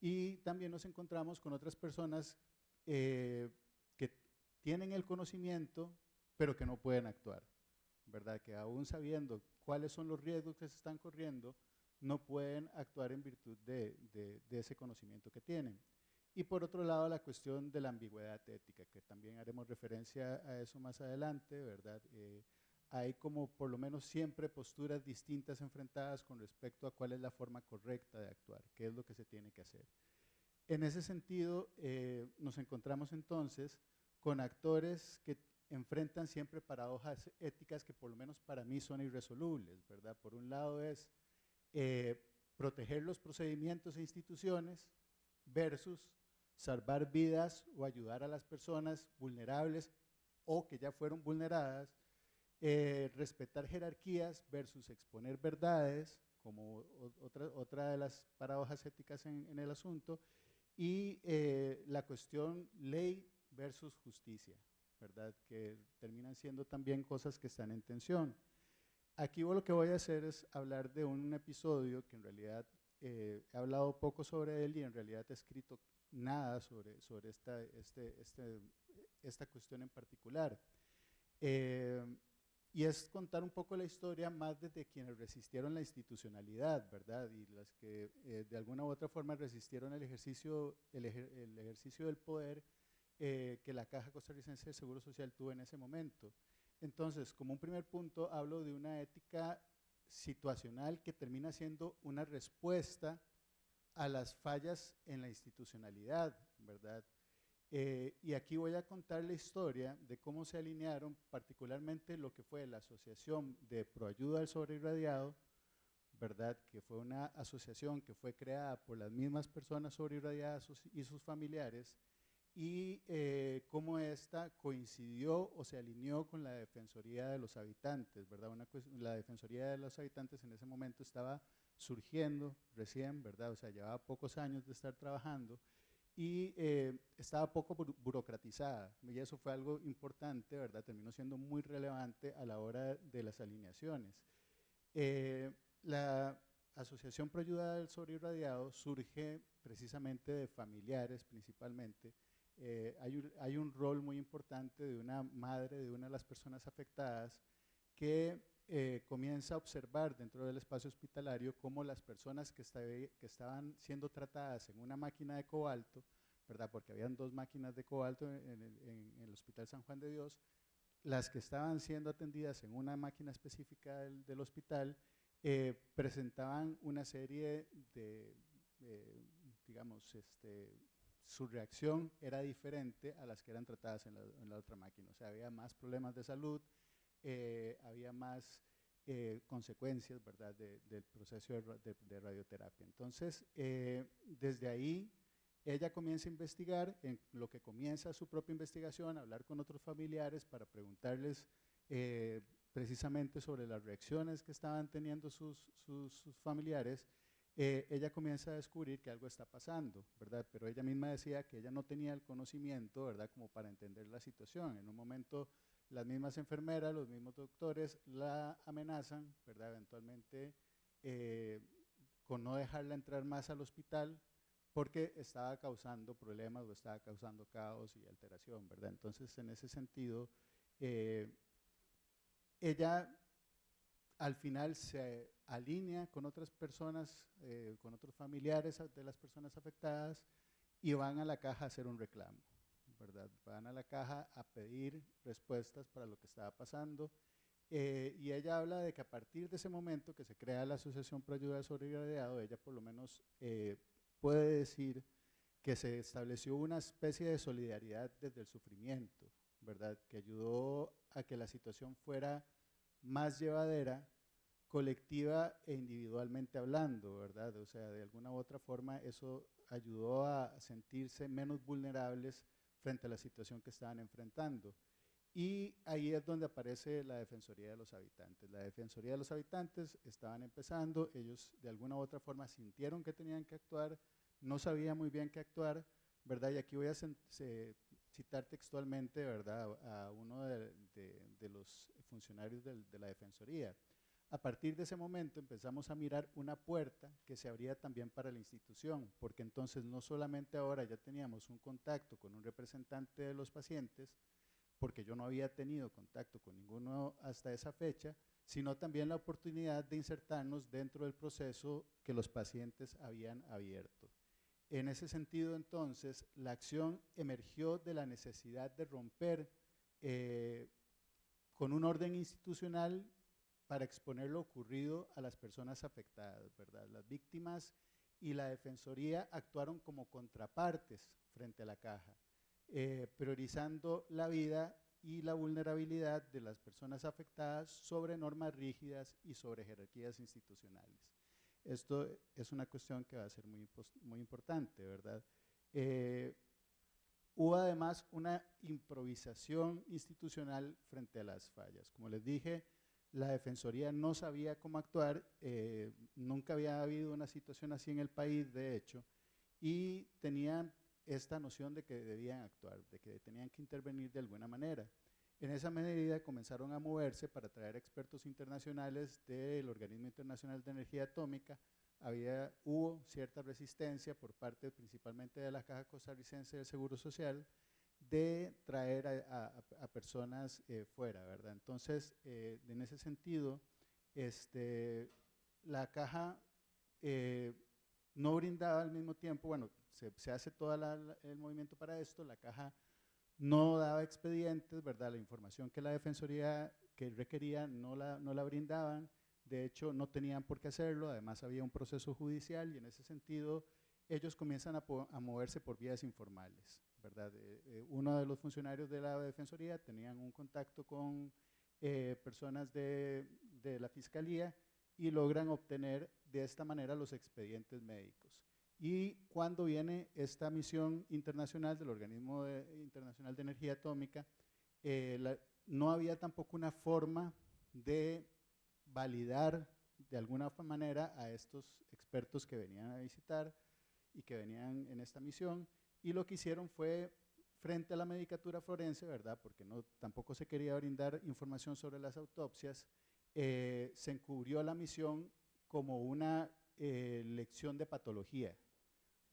y también nos encontramos con otras personas que tienen el conocimiento pero que no pueden actuar, ¿verdad? Que aún sabiendo cuáles son los riesgos que se están corriendo, no pueden actuar en virtud de ese conocimiento que tienen. Y por otro lado, la cuestión de la ambigüedad ética, que también haremos referencia a eso más adelante, ¿verdad? Hay como por lo menos siempre posturas distintas enfrentadas con respecto a cuál es la forma correcta de actuar, qué es lo que se tiene que hacer. En ese sentido, nos encontramos entonces con actores que enfrentan siempre paradojas éticas que por lo menos para mí son irresolubles, ¿verdad? Por un lado es proteger los procedimientos e instituciones versus salvar vidas o ayudar a las personas vulnerables o que ya fueron vulneradas, respetar jerarquías versus exponer verdades, como otra de las paradojas éticas en el asunto, y la cuestión ley versus justicia, ¿verdad? Que terminan siendo también cosas que están en tensión. Aquí lo que voy a hacer es hablar de un episodio que en realidad he hablado poco sobre él y en realidad he escrito nada sobre esta cuestión en particular. Y es contar un poco la historia más desde quienes resistieron la institucionalidad, ¿verdad? Y las que de alguna u otra forma resistieron el ejercicio del poder que la Caja Costarricense de Seguro Social tuvo en ese momento. Entonces, como un primer punto, hablo de una ética situacional que termina siendo una respuesta a las fallas en la institucionalidad, ¿verdad? Y aquí voy a contar la historia de cómo se alinearon particularmente lo que fue la Asociación de Proayuda al Sobreirradiado, ¿verdad? Que fue una asociación que fue creada por las mismas personas sobreirradiadas y sus familiares, y cómo esta coincidió o se alineó con la Defensoría de los Habitantes, ¿verdad? La Defensoría de los Habitantes en ese momento estaba surgiendo recién, ¿verdad? O sea, llevaba pocos años de estar trabajando y estaba poco burocratizada, y eso fue algo importante, ¿verdad? Terminó siendo muy relevante a la hora de las alineaciones. Asociación Pro Ayuda del Sobreirradiado surge precisamente de familiares principalmente. Hay un rol muy importante de una madre de una de las personas afectadas que comienza a observar dentro del espacio hospitalario cómo las personas que estaban siendo tratadas en una máquina de cobalto, ¿verdad? Porque habían 2 máquinas de cobalto en el Hospital San Juan de Dios, las que estaban siendo atendidas en una máquina específica del hospital presentaban una serie de, digamos, su reacción era diferente a las que eran tratadas en la otra máquina. O sea, había más problemas de salud, había más consecuencias, ¿verdad?, del proceso de radioterapia. Entonces, desde ahí, ella comienza a investigar, en lo que comienza su propia investigación, a hablar con otros familiares para preguntarles precisamente sobre las reacciones que estaban teniendo sus familiares. Ella comienza a descubrir que algo está pasando, ¿verdad? Pero ella misma decía que ella no tenía el conocimiento, ¿verdad?, como para entender la situación. En un momento, las mismas enfermeras, los mismos doctores la amenazan, ¿verdad?, eventualmente con no dejarla entrar más al hospital porque estaba causando problemas o estaba causando caos y alteración, ¿verdad? Entonces, en ese sentido, ella al final se alinea con otras personas, con otros familiares de las personas afectadas y van a la caja a hacer un reclamo, ¿verdad? Van a la caja a pedir respuestas para lo que estaba pasando. Y ella habla de que a partir de ese momento que se crea la Asociación Pro Ayuda al Sobreirradiado, ella por lo menos puede decir que se estableció una especie de solidaridad desde el sufrimiento, ¿verdad?, que ayudó a que la situación fuera más llevadera, colectiva e individualmente hablando, ¿verdad? O sea, de alguna u otra forma eso ayudó a sentirse menos vulnerables frente a la situación que estaban enfrentando. Y ahí es donde aparece la Defensoría de los Habitantes. La Defensoría de los Habitantes estaban empezando, ellos de alguna u otra forma sintieron que tenían que actuar, no sabían muy bien qué actuar, ¿verdad? Y aquí voy a citar textualmente, ¿verdad?, a uno de los funcionarios de la Defensoría. A partir de ese momento empezamos a mirar una puerta que se abría también para la institución, porque entonces no solamente ahora ya teníamos un contacto con un representante de los pacientes, porque yo no había tenido contacto con ninguno hasta esa fecha, sino también la oportunidad de insertarnos dentro del proceso que los pacientes habían abierto. En ese sentido, entonces, la acción emergió de la necesidad de romper con un orden institucional para exponer lo ocurrido a las personas afectadas, ¿verdad? Las víctimas y la Defensoría actuaron como contrapartes frente a la caja, priorizando la vida y la vulnerabilidad de las personas afectadas sobre normas rígidas y sobre jerarquías institucionales. Esto es una cuestión que va a ser muy importante, ¿verdad? Hubo además una improvisación institucional frente a las fallas. Como les dije, la Defensoría no sabía cómo actuar, nunca había habido una situación así en el país, de hecho, y tenían esta noción de que debían actuar, de que tenían que intervenir de alguna manera. En esa medida comenzaron a moverse para traer expertos internacionales del Organismo Internacional de Energía Atómica. Hubo cierta resistencia por parte principalmente de la Caja Costarricense del Seguro Social de traer a personas fuera, ¿verdad? Entonces, en ese sentido, la Caja no brindaba al mismo tiempo, bueno, se hace todo el movimiento para esto, la Caja no daba expedientes, ¿verdad? La información que la Defensoría que requería no la brindaban, de hecho no tenían por qué hacerlo, además había un proceso judicial y en ese sentido ellos comienzan a moverse por vías informales, ¿verdad? Uno de los funcionarios de la Defensoría tenían un contacto con personas de la Fiscalía y logran obtener de esta manera los expedientes médicos. Y cuando viene esta misión internacional del Organismo Internacional de Energía Atómica, no había tampoco una forma de validar de alguna manera a estos expertos que venían a visitar y que venían en esta misión, y lo que hicieron fue, frente a la medicatura forense, ¿verdad?, porque tampoco se quería brindar información sobre las autopsias, se encubrió la misión como una lección de patología,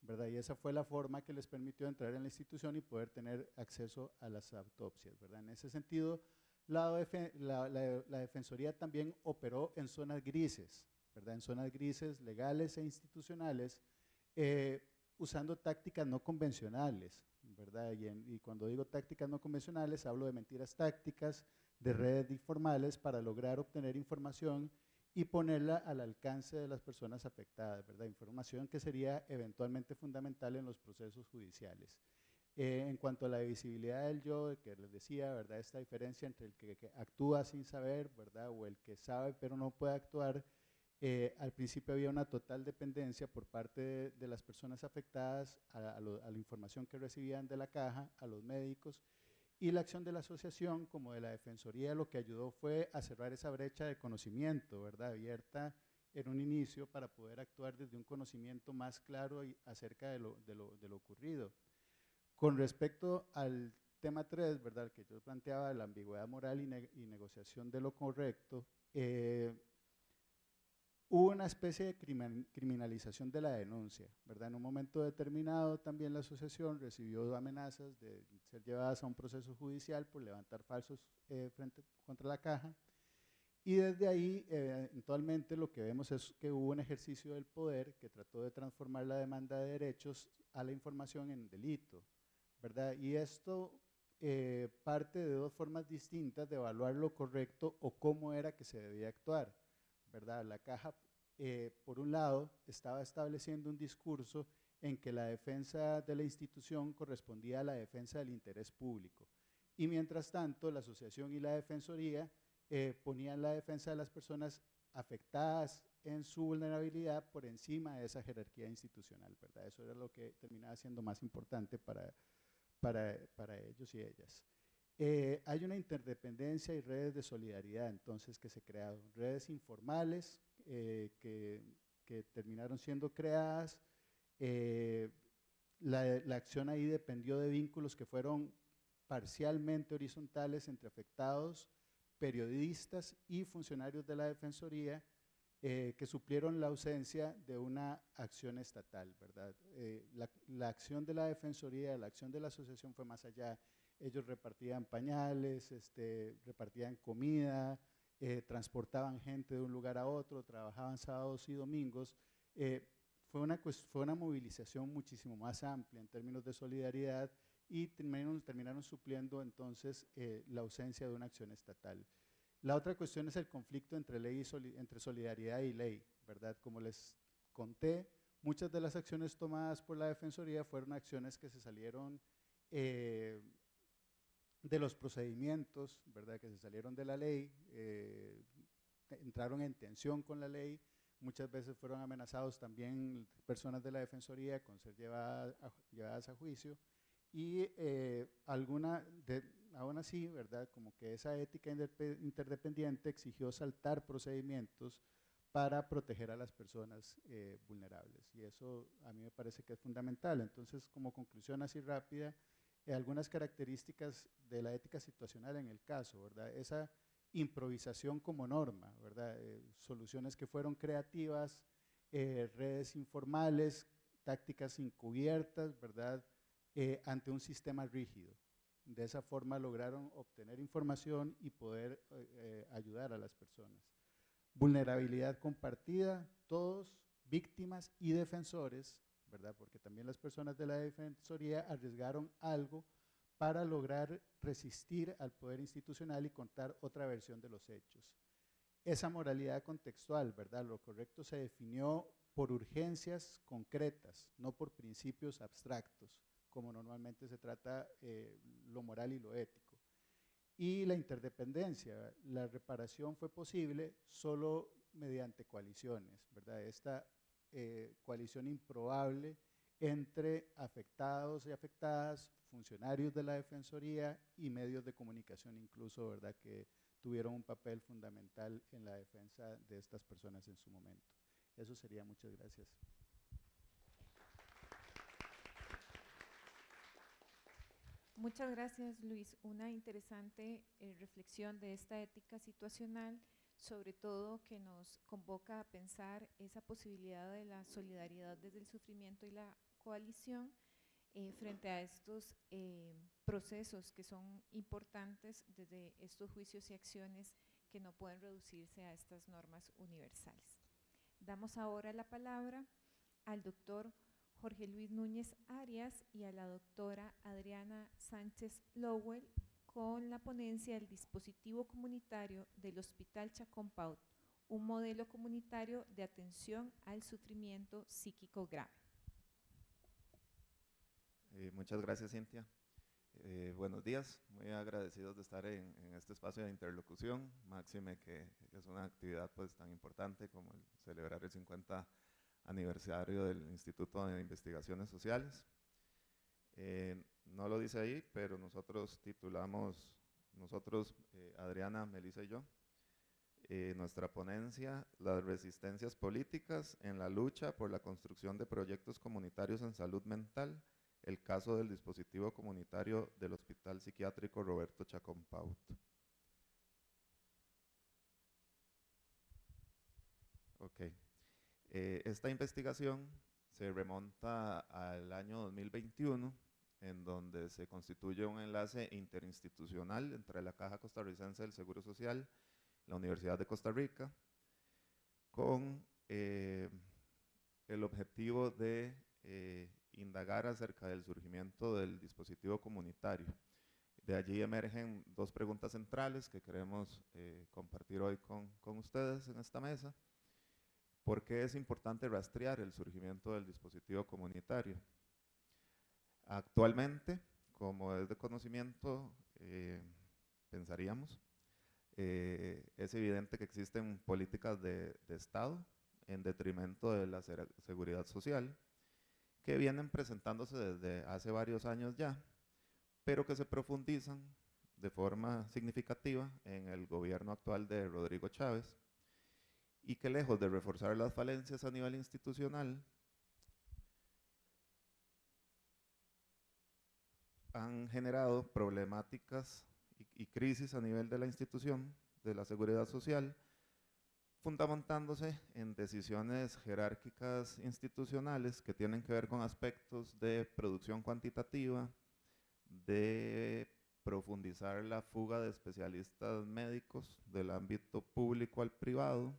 ¿verdad? Y esa fue la forma que les permitió entrar en la institución y poder tener acceso a las autopsias, ¿verdad? En ese sentido, la Defensoría también operó en zonas grises, ¿verdad? En zonas grises legales e institucionales, usando tácticas no convencionales, ¿verdad? Y cuando digo tácticas no convencionales, hablo de mentiras tácticas, de redes informales para lograr obtener información y ponerla al alcance de las personas afectadas, ¿verdad? Información que sería eventualmente fundamental en los procesos judiciales. En cuanto a la visibilidad del yo, que les decía, ¿verdad? Esta diferencia entre el que actúa sin saber, ¿verdad? O el que sabe pero no puede actuar. Al principio había una total dependencia por parte de las personas afectadas a la información que recibían de la caja, a los médicos, y la acción de la asociación como de la Defensoría lo que ayudó fue a cerrar esa brecha de conocimiento, ¿verdad? Abierta en un inicio para poder actuar desde un conocimiento más claro acerca de lo ocurrido. Con respecto al tema 3, ¿verdad? Que yo planteaba, la ambigüedad moral y negociación de lo correcto, hubo una especie de criminalización de la denuncia, ¿verdad? En un momento determinado también la asociación recibió amenazas de ser llevadas a un proceso judicial por levantar falsos contra la caja, y desde ahí eventualmente lo que vemos es que hubo un ejercicio del poder que trató de transformar la demanda de derechos a la información en delito, ¿verdad? Y esto parte de dos formas distintas de evaluar lo correcto o cómo era que se debía actuar, ¿verdad? La caja, por un lado, estaba estableciendo un discurso en que la defensa de la institución correspondía a la defensa del interés público, y mientras tanto la asociación y la defensoría ponían la defensa de las personas afectadas en su vulnerabilidad por encima de esa jerarquía institucional, ¿verdad? Eso era lo que terminaba siendo más importante para ellos y ellas. Hay una interdependencia y redes de solidaridad entonces que se crearon, redes informales que terminaron siendo creadas. La acción ahí dependió de vínculos que fueron parcialmente horizontales entre afectados, periodistas y funcionarios de la Defensoría, que suplieron la ausencia de una acción estatal, ¿verdad? La acción de la Defensoría, la acción de la asociación fue más allá. Ellos repartían pañales, repartían comida, transportaban gente de un lugar a otro, trabajaban sábados y domingos. Fue una movilización muchísimo más amplia en términos de solidaridad, y terminaron supliendo entonces la ausencia de una acción estatal. La otra cuestión es el conflicto entre entre solidaridad y ley, ¿verdad? Como les conté, muchas de las acciones tomadas por la Defensoría fueron acciones que se salieron de los procedimientos, ¿verdad? Que se salieron de la ley, entraron en tensión con la ley. Muchas veces fueron amenazados también personas de la Defensoría con ser llevadas a juicio, y aún así, ¿verdad? Como que esa ética interdependiente exigió saltar procedimientos para proteger a las personas vulnerables, y eso a mí me parece que es fundamental. Entonces, como conclusión así rápida, algunas características de la ética situacional en el caso, ¿verdad? Esa improvisación como norma, ¿verdad? Soluciones que fueron creativas, redes informales, tácticas encubiertas, ¿verdad? Ante un sistema rígido. De esa forma lograron obtener información y poder ayudar a las personas. Vulnerabilidad compartida, todos, víctimas y defensores, ¿verdad? Porque también las personas de la Defensoría arriesgaron algo para lograr resistir al poder institucional y contar otra versión de los hechos. Esa moralidad contextual, ¿verdad? Lo correcto se definió por urgencias concretas, no por principios abstractos, como normalmente se trata lo moral y lo ético. Y la interdependencia, la reparación fue posible solo mediante coaliciones, ¿verdad? Esta coalición improbable entre afectados y afectadas, funcionarios de la Defensoría y medios de comunicación incluso, ¿verdad? Que tuvieron un papel fundamental en la defensa de estas personas en su momento. Eso sería, muchas gracias. Muchas gracias, Luis. Una interesante reflexión de esta ética situacional sobre todo que nos convoca a pensar esa posibilidad de la solidaridad desde el sufrimiento y la coalición frente a estos procesos que son importantes desde estos juicios y acciones que no pueden reducirse a estas normas universales. Damos ahora la palabra al doctor Jorge Luis Núñez Arias y a la doctora Adriana Sánchez Lowell con la ponencia del dispositivo comunitario del Hospital Chacón Paut, un modelo comunitario de atención al sufrimiento psíquico grave. Muchas gracias, Cintia. Buenos días, muy agradecidos de estar en este espacio de interlocución, máxime que es una actividad pues tan importante como el celebrar el 50 aniversario del Instituto de Investigaciones Sociales. No lo dice ahí, pero nosotros titulamos, Adriana, Melissa y yo, nuestra ponencia, Las resistencias políticas en la lucha por la construcción de proyectos comunitarios en salud mental, el caso del dispositivo comunitario del Hospital Psiquiátrico Roberto Chacón Paut. Ok. Esta investigación se remonta al año 2021, en donde se constituye un enlace interinstitucional entre la Caja Costarricense del Seguro Social, la Universidad de Costa Rica, con el objetivo de indagar acerca del surgimiento del dispositivo comunitario. De allí emergen dos preguntas centrales que queremos compartir hoy con ustedes en esta mesa. ¿Por qué es importante rastrear el surgimiento del dispositivo comunitario? Actualmente, como es de conocimiento, pensaríamos, es evidente que existen políticas de Estado en detrimento de la seguridad social, que vienen presentándose desde hace varios años ya, pero que se profundizan de forma significativa en el gobierno actual de Rodrigo Chávez, y que lejos de reforzar las falencias a nivel institucional, han generado problemáticas y crisis a nivel de la institución de la seguridad social, fundamentándose en decisiones jerárquicas institucionales que tienen que ver con aspectos de producción cuantitativa, de profundizar la fuga de especialistas médicos del ámbito público al privado,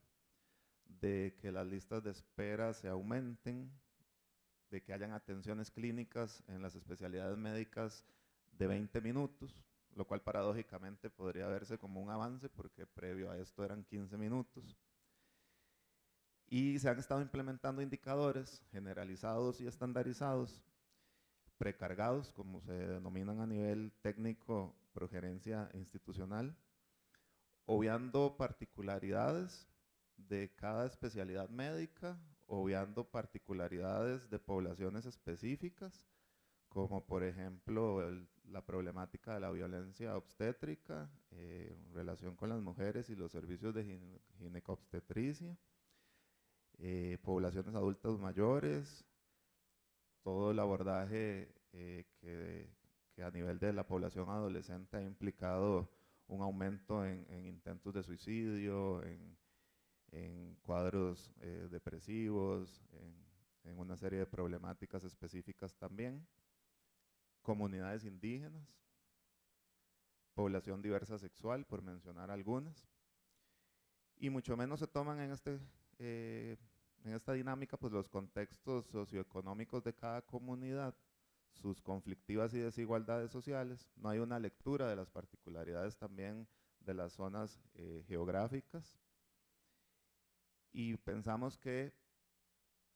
de que las listas de espera se aumenten, de que hayan atenciones clínicas en las especialidades médicas de 20 minutos, lo cual paradójicamente podría verse como un avance porque previo a esto eran 15 minutos. Y se han estado implementando indicadores generalizados y estandarizados, precargados, como se denominan a nivel técnico, progerencia institucional, obviando particularidades de cada especialidad médica, obviando particularidades de poblaciones específicas, como por ejemplo la problemática de la violencia obstétrica en relación con las mujeres y los servicios de ginecobstetricia, poblaciones adultas mayores, todo el abordaje que a nivel de la población adolescente ha implicado un aumento en intentos de suicidio, en cuadros depresivos, en una serie de problemáticas específicas también, comunidades indígenas, población diversa sexual, por mencionar algunas, y mucho menos se toman en esta dinámica pues los contextos socioeconómicos de cada comunidad, sus conflictivas y desigualdades sociales. No hay una lectura de las particularidades también de las zonas geográficas, y pensamos que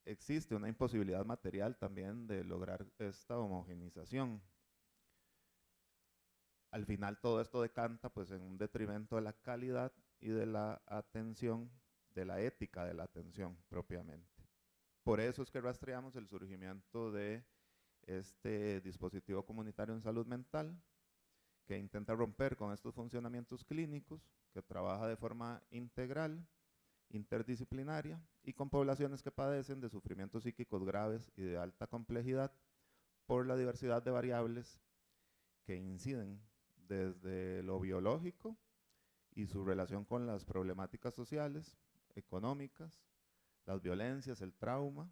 existe una imposibilidad material también de lograr esta homogenización. Al final todo esto decanta pues en un detrimento de la calidad y de la atención, de la ética de la atención propiamente. Por eso es que rastreamos el surgimiento de este dispositivo comunitario en salud mental, que intenta romper con estos funcionamientos clínicos, que trabaja de forma integral, interdisciplinaria y con poblaciones que padecen de sufrimientos psíquicos graves y de alta complejidad por la diversidad de variables que inciden desde lo biológico y su relación con las problemáticas sociales, económicas, las violencias, el trauma,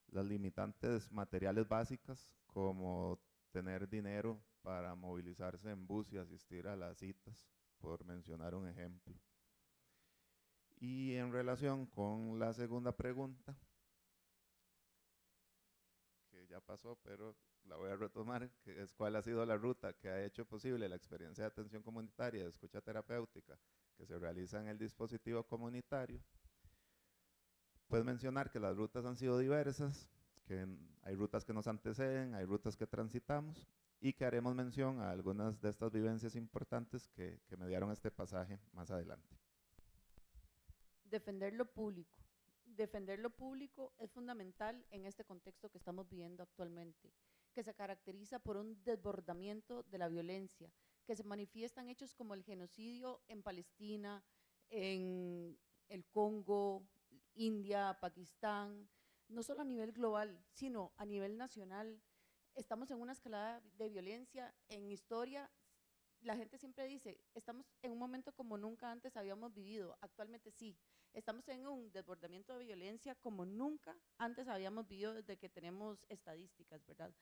las limitantes materiales básicas como tener dinero para movilizarse en bus y asistir a las citas, por mencionar un ejemplo. Y en relación con la segunda pregunta, que ya pasó, pero la voy a retomar, que es cuál ha sido la ruta que ha hecho posible la experiencia de atención comunitaria de escucha terapéutica que se realiza en el dispositivo comunitario. Puedes mencionar que las rutas han sido diversas, que hay rutas que nos anteceden, hay rutas que transitamos y que haremos mención a algunas de estas vivencias importantes que mediaron este pasaje más adelante. Defender lo público. Defender lo público es fundamental en este contexto que estamos viviendo actualmente, que se caracteriza por un desbordamiento de la violencia, que se manifiestan hechos como el genocidio en Palestina, en el Congo, India, Pakistán, no solo a nivel global, sino a nivel nacional. Estamos en una escalada de violencia. En historia, la gente siempre dice, estamos en un momento como nunca antes habíamos vivido. Actualmente sí, estamos en un desbordamiento de violencia como nunca antes habíamos vivido desde que tenemos estadísticas, ¿verdad?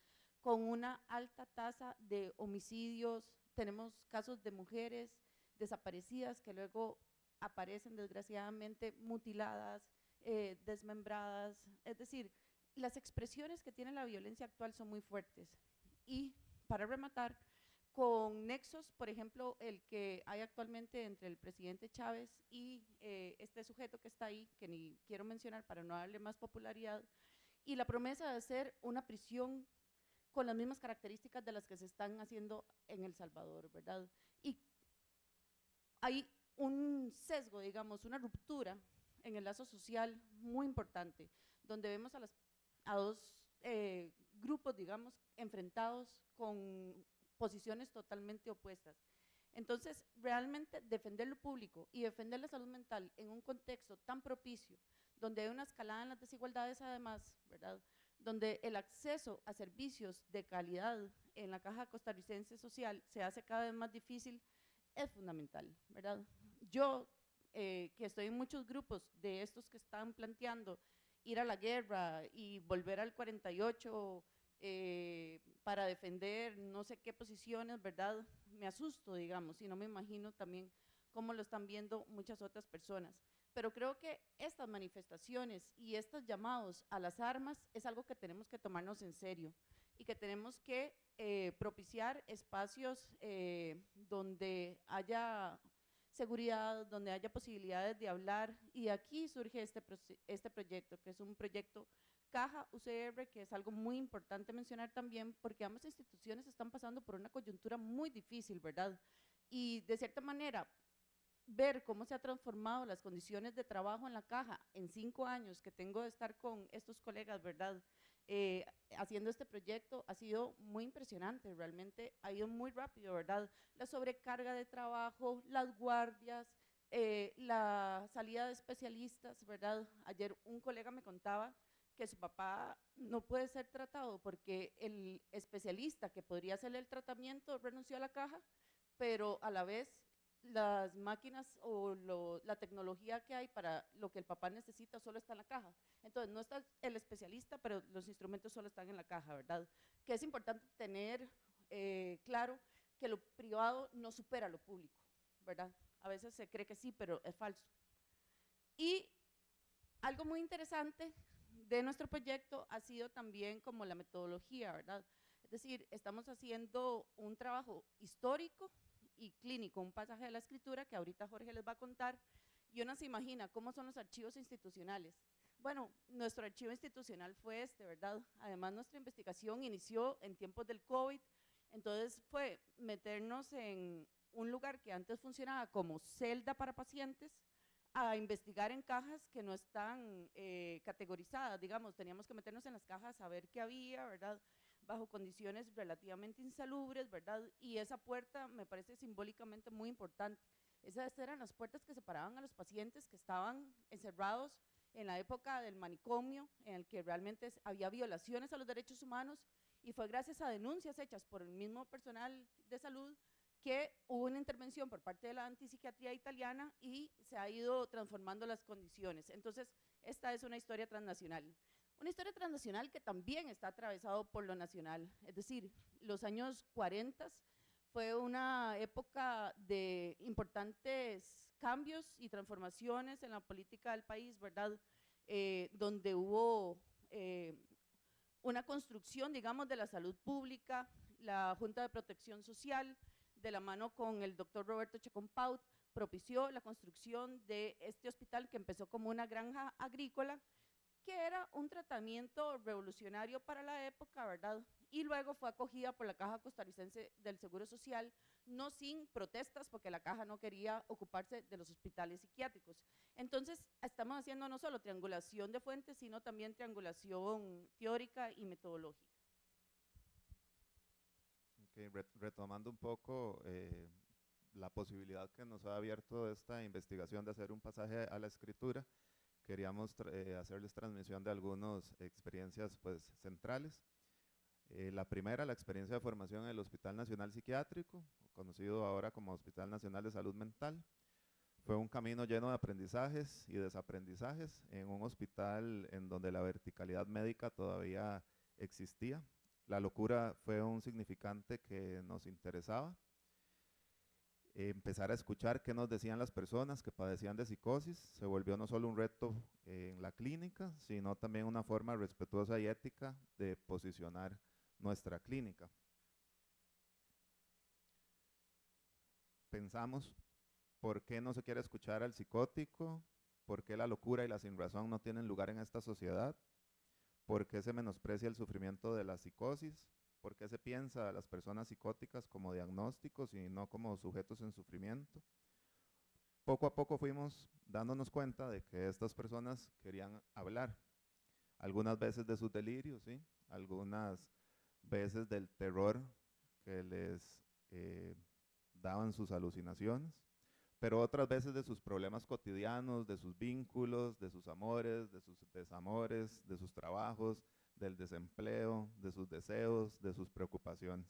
Con una alta tasa de homicidios, tenemos casos de mujeres desaparecidas que luego aparecen desgraciadamente mutiladas, desmembradas, es decir, las expresiones que tiene la violencia actual son muy fuertes. Y para rematar, con nexos, por ejemplo, el que hay actualmente entre el presidente Chávez y este sujeto que está ahí, que ni quiero mencionar para no darle más popularidad, y la promesa de hacer una prisión con las mismas características de las que se están haciendo en El Salvador, ¿verdad? Y hay un sesgo, digamos, una ruptura en el lazo social muy importante, donde vemos a dos grupos, digamos, enfrentados con posiciones totalmente opuestas. Entonces, realmente defender lo público y defender la salud mental en un contexto tan propicio, donde hay una escalada en las desigualdades además, ¿verdad?, donde el acceso a servicios de calidad en la Caja Costarricense Social se hace cada vez más difícil, es fundamental, ¿verdad? Yo, que estoy en muchos grupos de estos que están planteando ir a la guerra y volver al 48 para defender no sé qué posiciones, ¿verdad? Me asusto, digamos, y no me imagino también cómo lo están viendo muchas otras personas. Pero creo que estas manifestaciones y estos llamados a las armas es algo que tenemos que tomarnos en serio y que tenemos que propiciar espacios donde haya seguridad, donde haya posibilidades de hablar, y aquí surge este proyecto, que es un proyecto Caja UCR, que es algo muy importante mencionar también, porque ambas instituciones están pasando por una coyuntura muy difícil, ¿verdad? Y de cierta manera, ver cómo se han transformado las condiciones de trabajo en la Caja en 5 años que tengo de estar con estos colegas, ¿verdad?, haciendo este proyecto, ha sido muy impresionante, realmente ha ido muy rápido, ¿verdad? La sobrecarga de trabajo, las guardias, la salida de especialistas, ¿verdad? Ayer un colega me contaba que su papá no puede ser tratado porque el especialista que podría hacerle el tratamiento renunció a la Caja, pero a la vez las máquinas o la tecnología que hay para lo que el papá necesita solo está en la Caja. Entonces, no está el especialista, pero los instrumentos solo están en la Caja, ¿verdad? Que es importante tener claro que lo privado no supera lo público, ¿verdad? A veces se cree que sí, pero es falso. Y algo muy interesante de nuestro proyecto ha sido también como la metodología, ¿verdad? Es decir, estamos haciendo un trabajo histórico y clínico, un pasaje de la escritura que ahorita Jorge les va a contar, y uno se imagina cómo son los archivos institucionales. Bueno, nuestro archivo institucional fue ¿verdad? Además, nuestra investigación inició en tiempos del COVID, entonces fue meternos en un lugar que antes funcionaba como celda para pacientes, a investigar en cajas que no están categorizadas, digamos, teníamos que meternos en las cajas a ver qué había, ¿verdad?, bajo condiciones relativamente insalubres, ¿verdad? Y esa puerta me parece simbólicamente muy importante. Esas eran las puertas que separaban a los pacientes que estaban encerrados en la época del manicomio, en el que realmente había violaciones a los derechos humanos, y fue gracias a denuncias hechas por el mismo personal de salud que hubo una intervención por parte de la antipsiquiatría italiana y se ha ido transformando las condiciones. Entonces, esta es una historia transnacional. Una historia transnacional que también está atravesado por lo nacional, es decir, los años 40 fue una época de importantes cambios y transformaciones en la política del país, ¿verdad? Donde hubo una construcción, digamos, de la salud pública, la Junta de Protección Social, de la mano con el doctor Roberto Chacón Paut, propició la construcción de este hospital que empezó como una granja agrícola, que era un tratamiento revolucionario para la época, ¿verdad? Y luego fue acogida por la Caja Costarricense del Seguro Social, no sin protestas, porque la Caja no quería ocuparse de los hospitales psiquiátricos. Entonces, estamos haciendo no solo triangulación de fuentes, sino también triangulación teórica y metodológica. Okay, retomando un poco la posibilidad que nos ha abierto esta investigación de hacer un pasaje a la escritura, queríamos hacerles transmisión de algunas experiencias pues, centrales. La primera, la experiencia de formación en el Hospital Nacional Psiquiátrico, conocido ahora como Hospital Nacional de Salud Mental. Fue un camino lleno de aprendizajes y desaprendizajes en un hospital en donde la verticalidad médica todavía existía. La locura fue un significante que nos interesaba. Empezar a escuchar qué nos decían las personas que padecían de psicosis se volvió no solo un reto en la clínica, sino también una forma respetuosa y ética de posicionar nuestra clínica. Pensamos, ¿por qué no se quiere escuchar al psicótico? ¿Por qué la locura y la sinrazón no tienen lugar en esta sociedad? ¿Por qué se menosprecia el sufrimiento de la psicosis? ¿Por qué se piensa a las personas psicóticas como diagnósticos y no como sujetos en sufrimiento? Poco a poco fuimos dándonos cuenta de que estas personas querían hablar, algunas veces de sus delirios, ¿sí? Algunas veces del terror que les daban sus alucinaciones, pero otras veces de sus problemas cotidianos, de sus vínculos, de sus amores, de sus desamores, de sus trabajos, del desempleo, de sus deseos, de sus preocupaciones.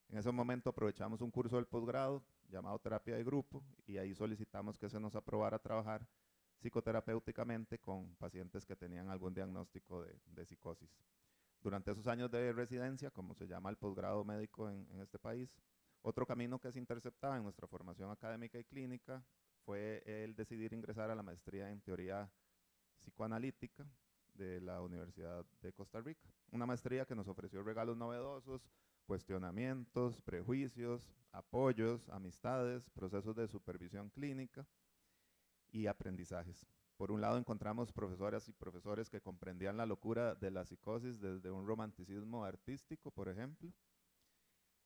En ese momento aprovechamos un curso del posgrado llamado terapia de grupo y ahí solicitamos que se nos aprobara trabajar psicoterapéuticamente con pacientes que tenían algún diagnóstico de psicosis. Durante esos años de residencia, como se llama el posgrado médico en este país, otro camino que se interceptaba en nuestra formación académica y clínica fue el decidir ingresar a la maestría en teoría psicoanalítica de la Universidad de Costa Rica. Una maestría que nos ofreció regalos novedosos, cuestionamientos, prejuicios, apoyos, amistades, procesos de supervisión clínica y aprendizajes. Por un lado encontramos profesoras y profesores que comprendían la locura de la psicosis desde un romanticismo artístico, por ejemplo,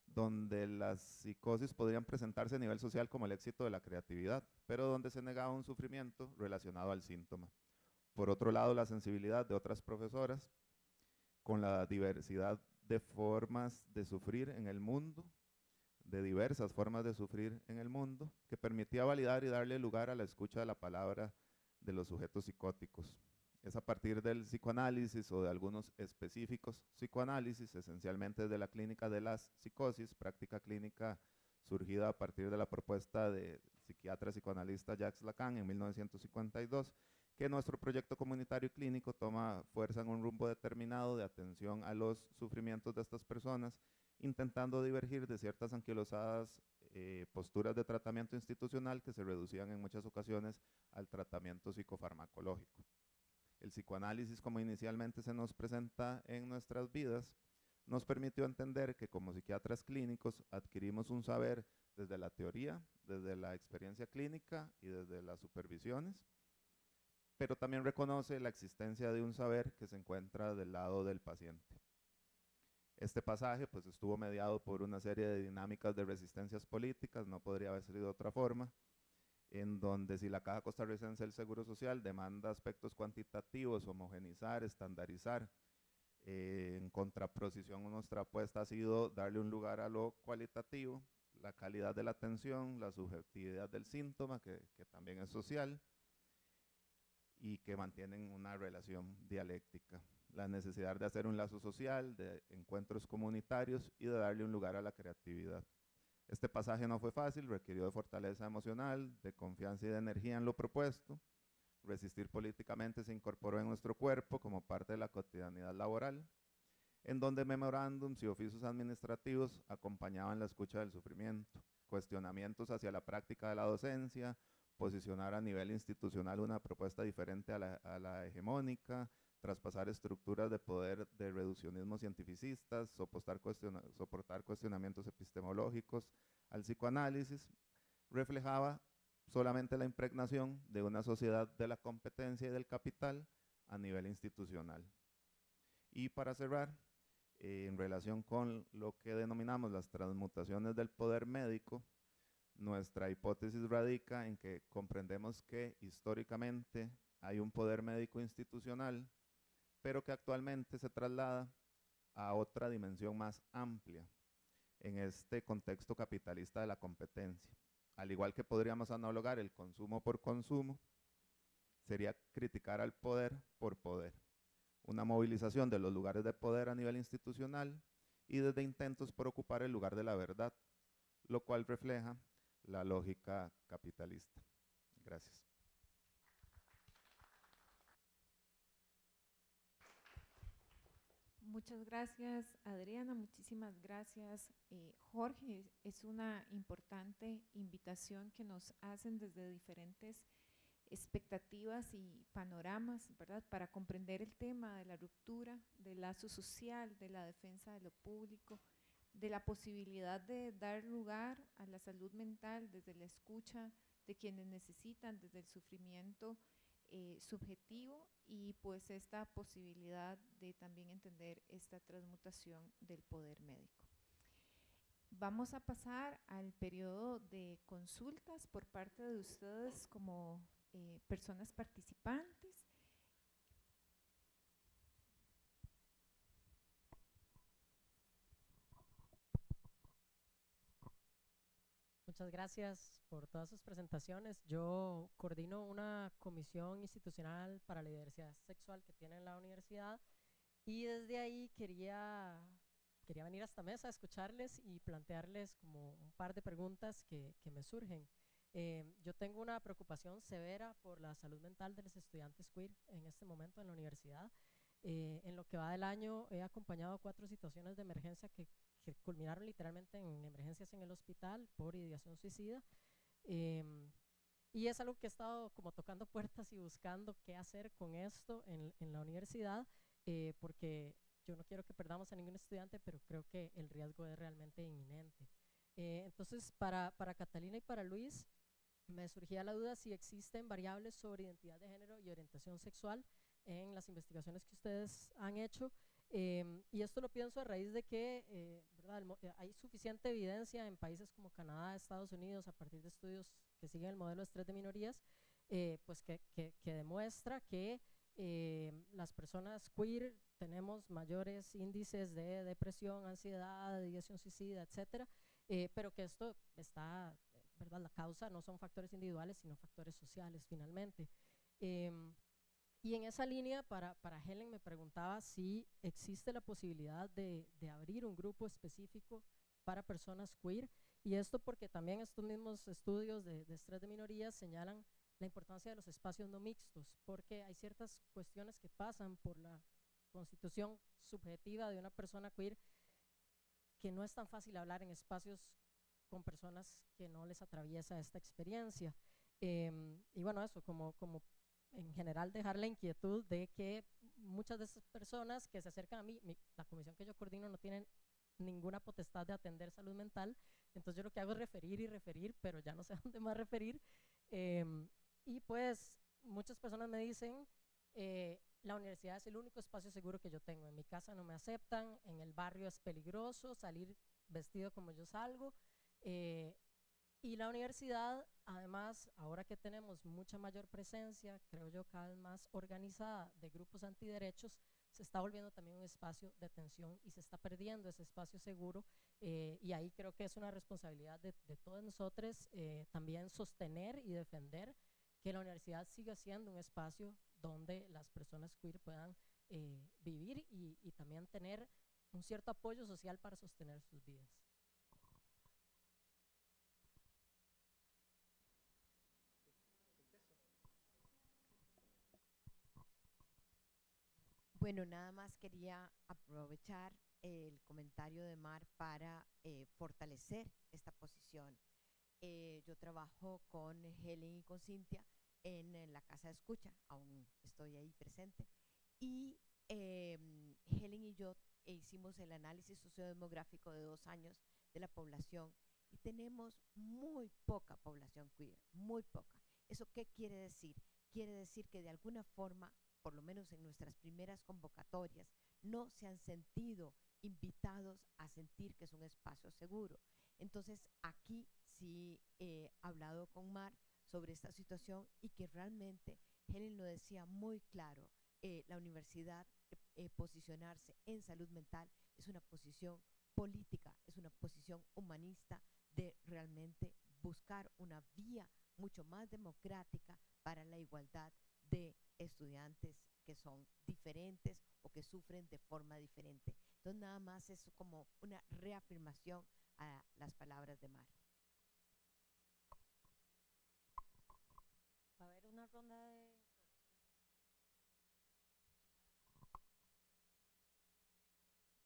donde las psicosis podrían presentarse a nivel social como el éxito de la creatividad, pero donde se negaba un sufrimiento relacionado al síntoma. Por otro lado, la sensibilidad de otras profesoras con la diversidad de formas de sufrir en el mundo, de diversas formas de sufrir en el mundo, que permitía validar y darle lugar a la escucha de la palabra de los sujetos psicóticos. Es a partir del psicoanálisis o de algunos específicos psicoanálisis, esencialmente de la clínica de las psicosis, práctica clínica surgida a partir de la propuesta de psiquiatra psicoanalista Jacques Lacan en 1952, que nuestro proyecto comunitario y clínico toma fuerza en un rumbo determinado de atención a los sufrimientos de estas personas, intentando divergir de ciertas anquilosadas posturas de tratamiento institucional que se reducían en muchas ocasiones al tratamiento psicofarmacológico. El psicoanálisis, como inicialmente se nos presenta en nuestras vidas, nos permitió entender que como psiquiatras clínicos adquirimos un saber desde la teoría, desde la experiencia clínica y desde las supervisiones, pero también reconoce la existencia de un saber que se encuentra del lado del paciente. Este pasaje pues, estuvo mediado por una serie de dinámicas de resistencias políticas, no podría haber sido de otra forma, en donde si la Caja Costarricense del Seguro Social demanda aspectos cuantitativos, homogenizar, estandarizar, en contraposición nuestra apuesta ha sido darle un lugar a lo cualitativo, la calidad de la atención, la subjetividad del síntoma, que también es social, y que mantienen una relación dialéctica. La necesidad de hacer un lazo social, de encuentros comunitarios y de darle un lugar a la creatividad. Este pasaje no fue fácil, requirió de fortaleza emocional, de confianza y de energía en lo propuesto. Resistir políticamente se incorporó en nuestro cuerpo como parte de la cotidianidad laboral, en donde memorándums y oficios administrativos acompañaban la escucha del sufrimiento, cuestionamientos hacia la práctica de la docencia, posicionar a nivel institucional una propuesta diferente a la hegemónica, traspasar estructuras de poder de reduccionismo cientificistas, soportar cuestionamientos epistemológicos al psicoanálisis, reflejaba solamente la impregnación de una sociedad de la competencia y del capital a nivel institucional. Y para cerrar, en relación con lo que denominamos las transmutaciones del poder médico, nuestra hipótesis radica en que comprendemos que históricamente hay un poder médico institucional, pero que actualmente se traslada a otra dimensión más amplia en este contexto capitalista de la competencia. Al igual que podríamos analogar el consumo por consumo, sería criticar al poder por poder, una movilización de los lugares de poder a nivel institucional y desde intentos por ocupar el lugar de la verdad, lo cual refleja la lógica capitalista. Gracias. Muchas gracias, Adriana. Muchísimas gracias, Jorge. Es una importante invitación que nos hacen desde diferentes expectativas y panoramas, ¿verdad? Para comprender el tema de la ruptura, del lazo social, de la defensa de lo público, de la posibilidad de dar lugar a la salud mental desde la escucha de quienes necesitan, desde el sufrimiento subjetivo y pues esta posibilidad de también entender esta transmutación del poder médico. Vamos a pasar al periodo de consultas por parte de ustedes como personas participantes. Muchas gracias por todas sus presentaciones. Yo coordino una comisión institucional para la diversidad sexual que tiene la universidad y desde ahí quería venir a esta mesa a escucharles y plantearles como un par de preguntas que me surgen. Yo tengo una preocupación severa por la salud mental de los estudiantes queer en este momento en la universidad. En lo que va del año he acompañado 4 situaciones de emergencia que culminaron literalmente en emergencias en el hospital por ideación suicida. Y es algo que he estado como tocando puertas y buscando qué hacer con esto en la universidad, porque yo no quiero que perdamos a ningún estudiante, pero creo que el riesgo es realmente inminente. Entonces, para Catalina y para Luis, me surgía la duda si existen variables sobre identidad de género y orientación sexual en las investigaciones que ustedes han hecho. Y esto lo pienso a raíz de que ¿verdad? Hay suficiente evidencia en países como Canadá, Estados Unidos, a partir de estudios que siguen el modelo de estrés de minorías, pues que demuestra que las personas queer tenemos mayores índices de depresión, ansiedad, ideación suicida, etcétera, pero que esto está, ¿verdad? La causa no son factores individuales, sino factores sociales finalmente. Y en esa línea, para Helen me preguntaba si existe la posibilidad de abrir un grupo específico para personas queer, y esto porque también estos mismos estudios de estrés de minorías señalan la importancia de los espacios no mixtos, porque hay ciertas cuestiones que pasan por la constitución subjetiva de una persona queer que no es tan fácil hablar en espacios con personas que no les atraviesa esta experiencia. Y bueno, eso como en general dejar la inquietud de que muchas de esas personas que se acercan a mí, la comisión que yo coordino no tiene ninguna potestad de atender salud mental, entonces yo lo que hago es referir y referir, pero ya no sé a dónde más referir. Y pues muchas personas me dicen, la universidad es el único espacio seguro que yo tengo, en mi casa no me aceptan, en el barrio es peligroso salir vestido como yo salgo. Y la universidad, además, ahora que tenemos mucha mayor presencia, creo yo cada vez más organizada de grupos antiderechos, se está volviendo también un espacio de tensión y se está perdiendo ese espacio seguro, y ahí creo que es una responsabilidad de todos nosotros también sostener y defender que la universidad siga siendo un espacio donde las personas queer puedan vivir y también tener un cierto apoyo social para sostener sus vidas. Bueno, nada más quería aprovechar el comentario de Mar para fortalecer esta posición. Yo trabajo con Helen y con Cintia en la Casa de Escucha, aún estoy ahí presente, y Helen y yo hicimos el análisis sociodemográfico de 2 años de la población y tenemos muy poca población queer, muy poca. ¿Eso qué quiere decir? Quiere decir que de alguna forma, por lo menos en nuestras primeras convocatorias, no se han sentido invitados a sentir que es un espacio seguro. Entonces, aquí sí he hablado con Mar sobre esta situación y que realmente Helen lo decía muy claro, la universidad posicionarse en salud mental es una posición política, es una posición humanista de realmente buscar una vía mucho más democrática para la igualdad de estudiantes que son diferentes o que sufren de forma diferente. Entonces nada más es como una reafirmación a las palabras de Mar. Va a haber una ronda de...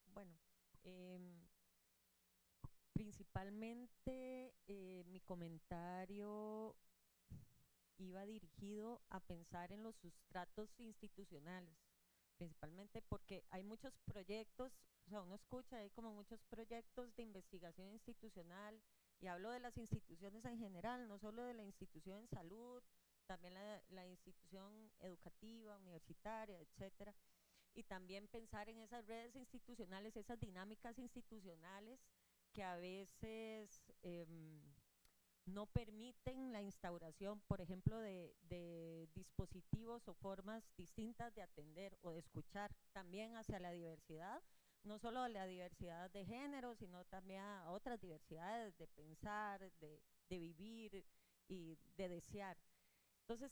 Bueno, principalmente mi comentario iba dirigido a pensar en los sustratos institucionales, principalmente porque hay muchos proyectos, o sea, uno escucha, hay como muchos proyectos de investigación institucional, y hablo de las instituciones en general, no solo de la institución en salud, también la institución educativa, universitaria, etcétera, y también pensar en esas redes institucionales, esas dinámicas institucionales que a veces no permiten la instauración, por ejemplo, de dispositivos o formas distintas de atender o de escuchar también hacia la diversidad, no solo a la diversidad de género, sino también a otras diversidades de pensar, de vivir y de desear. Entonces,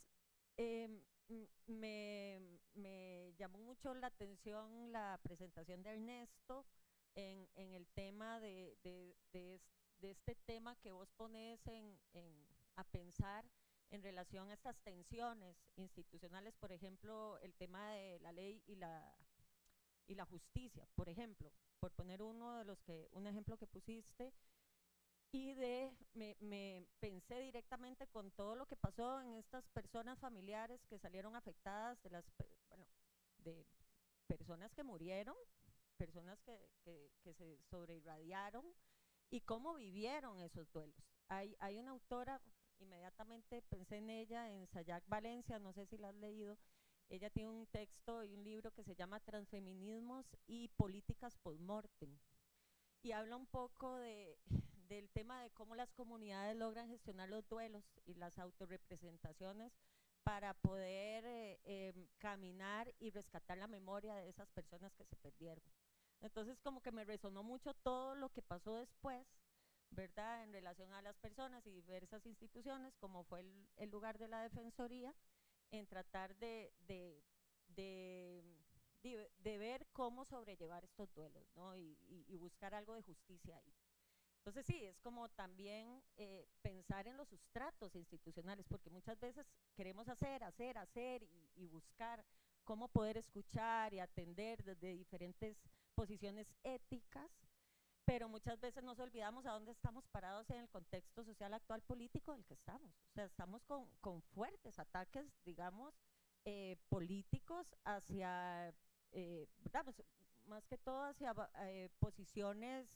me llamó mucho la atención la presentación de Ernesto en el tema de este tema que vos pones a pensar en relación a estas tensiones institucionales, por ejemplo, el tema de la ley y la justicia, por ejemplo, por poner un ejemplo que pusiste, y me pensé directamente con todo lo que pasó en estas personas familiares que salieron afectadas, de personas que murieron, personas que se sobreirradiaron, y cómo vivieron esos duelos. Hay una autora, inmediatamente pensé en ella, en Sayak Valencia, no sé si la has leído. Ella tiene un texto y un libro que se llama Transfeminismos y Políticas Postmortem, y habla un poco del tema de cómo las comunidades logran gestionar los duelos y las autorrepresentaciones para poder caminar y rescatar la memoria de esas personas que se perdieron. Entonces como que me resonó mucho todo lo que pasó después, ¿verdad?, en relación a las personas y diversas instituciones, como fue el lugar de la Defensoría, en tratar de ver cómo sobrellevar estos duelos, ¿no?, y buscar algo de justicia ahí. Entonces sí, es como también pensar en los sustratos institucionales, porque muchas veces queremos hacer y buscar cómo poder escuchar y atender desde diferentes posiciones éticas, pero muchas veces nos olvidamos a dónde estamos parados en el contexto social actual político en el que estamos. O sea, estamos con fuertes ataques, digamos, políticos hacia, ¿verdad?, más que todo hacia posiciones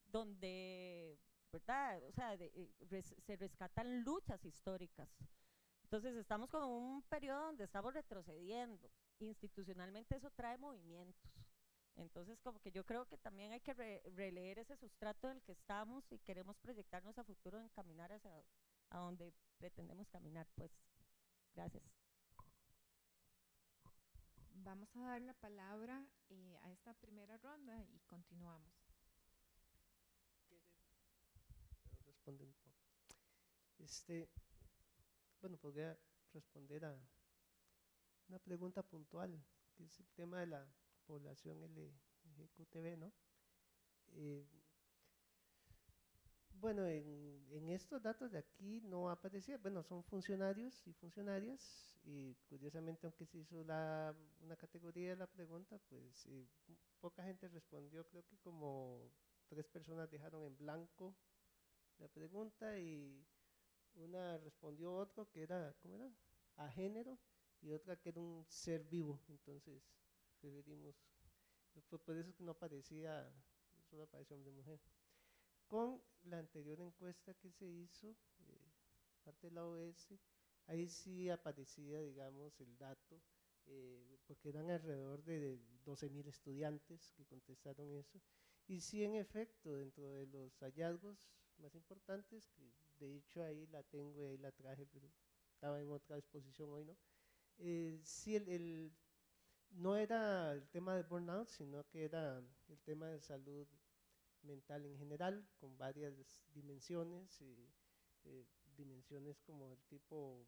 donde, ¿verdad?, o sea, se rescatan luchas históricas. Entonces estamos como en un periodo donde estamos retrocediendo. Institucionalmente eso trae movimientos. Entonces como que yo creo que también hay que releer ese sustrato en el que estamos y queremos proyectarnos a futuro en caminar hacia a donde pretendemos caminar, pues. Gracias. Vamos a dar la palabra a esta primera ronda y continuamos. ¿Puedo responder un poco? Bueno, podría responder a una pregunta puntual, que es el tema de la población LGQTB, ¿no? Bueno, en estos datos de aquí no aparecía, bueno, son funcionarios y funcionarias, y curiosamente, aunque se hizo una categoría de la pregunta, pues poca gente respondió, creo que como 3 personas dejaron en blanco la pregunta y una respondió otro que era, ¿cómo era? A género, y otra que era un ser vivo, entonces preferimos, por eso es que no aparecía, solo apareció hombre y mujer. Con la anterior encuesta que se hizo, parte de la OS, ahí sí aparecía, digamos, el dato, porque eran alrededor de 12.000 estudiantes que contestaron eso, y sí, en efecto, dentro de los hallazgos más importantes, que de hecho ahí la tengo y ahí la traje, pero estaba en otra exposición hoy, ¿no? Sí, no era el tema de burnout, sino que era el tema de salud mental en general, con varias dimensiones, dimensiones como el tipo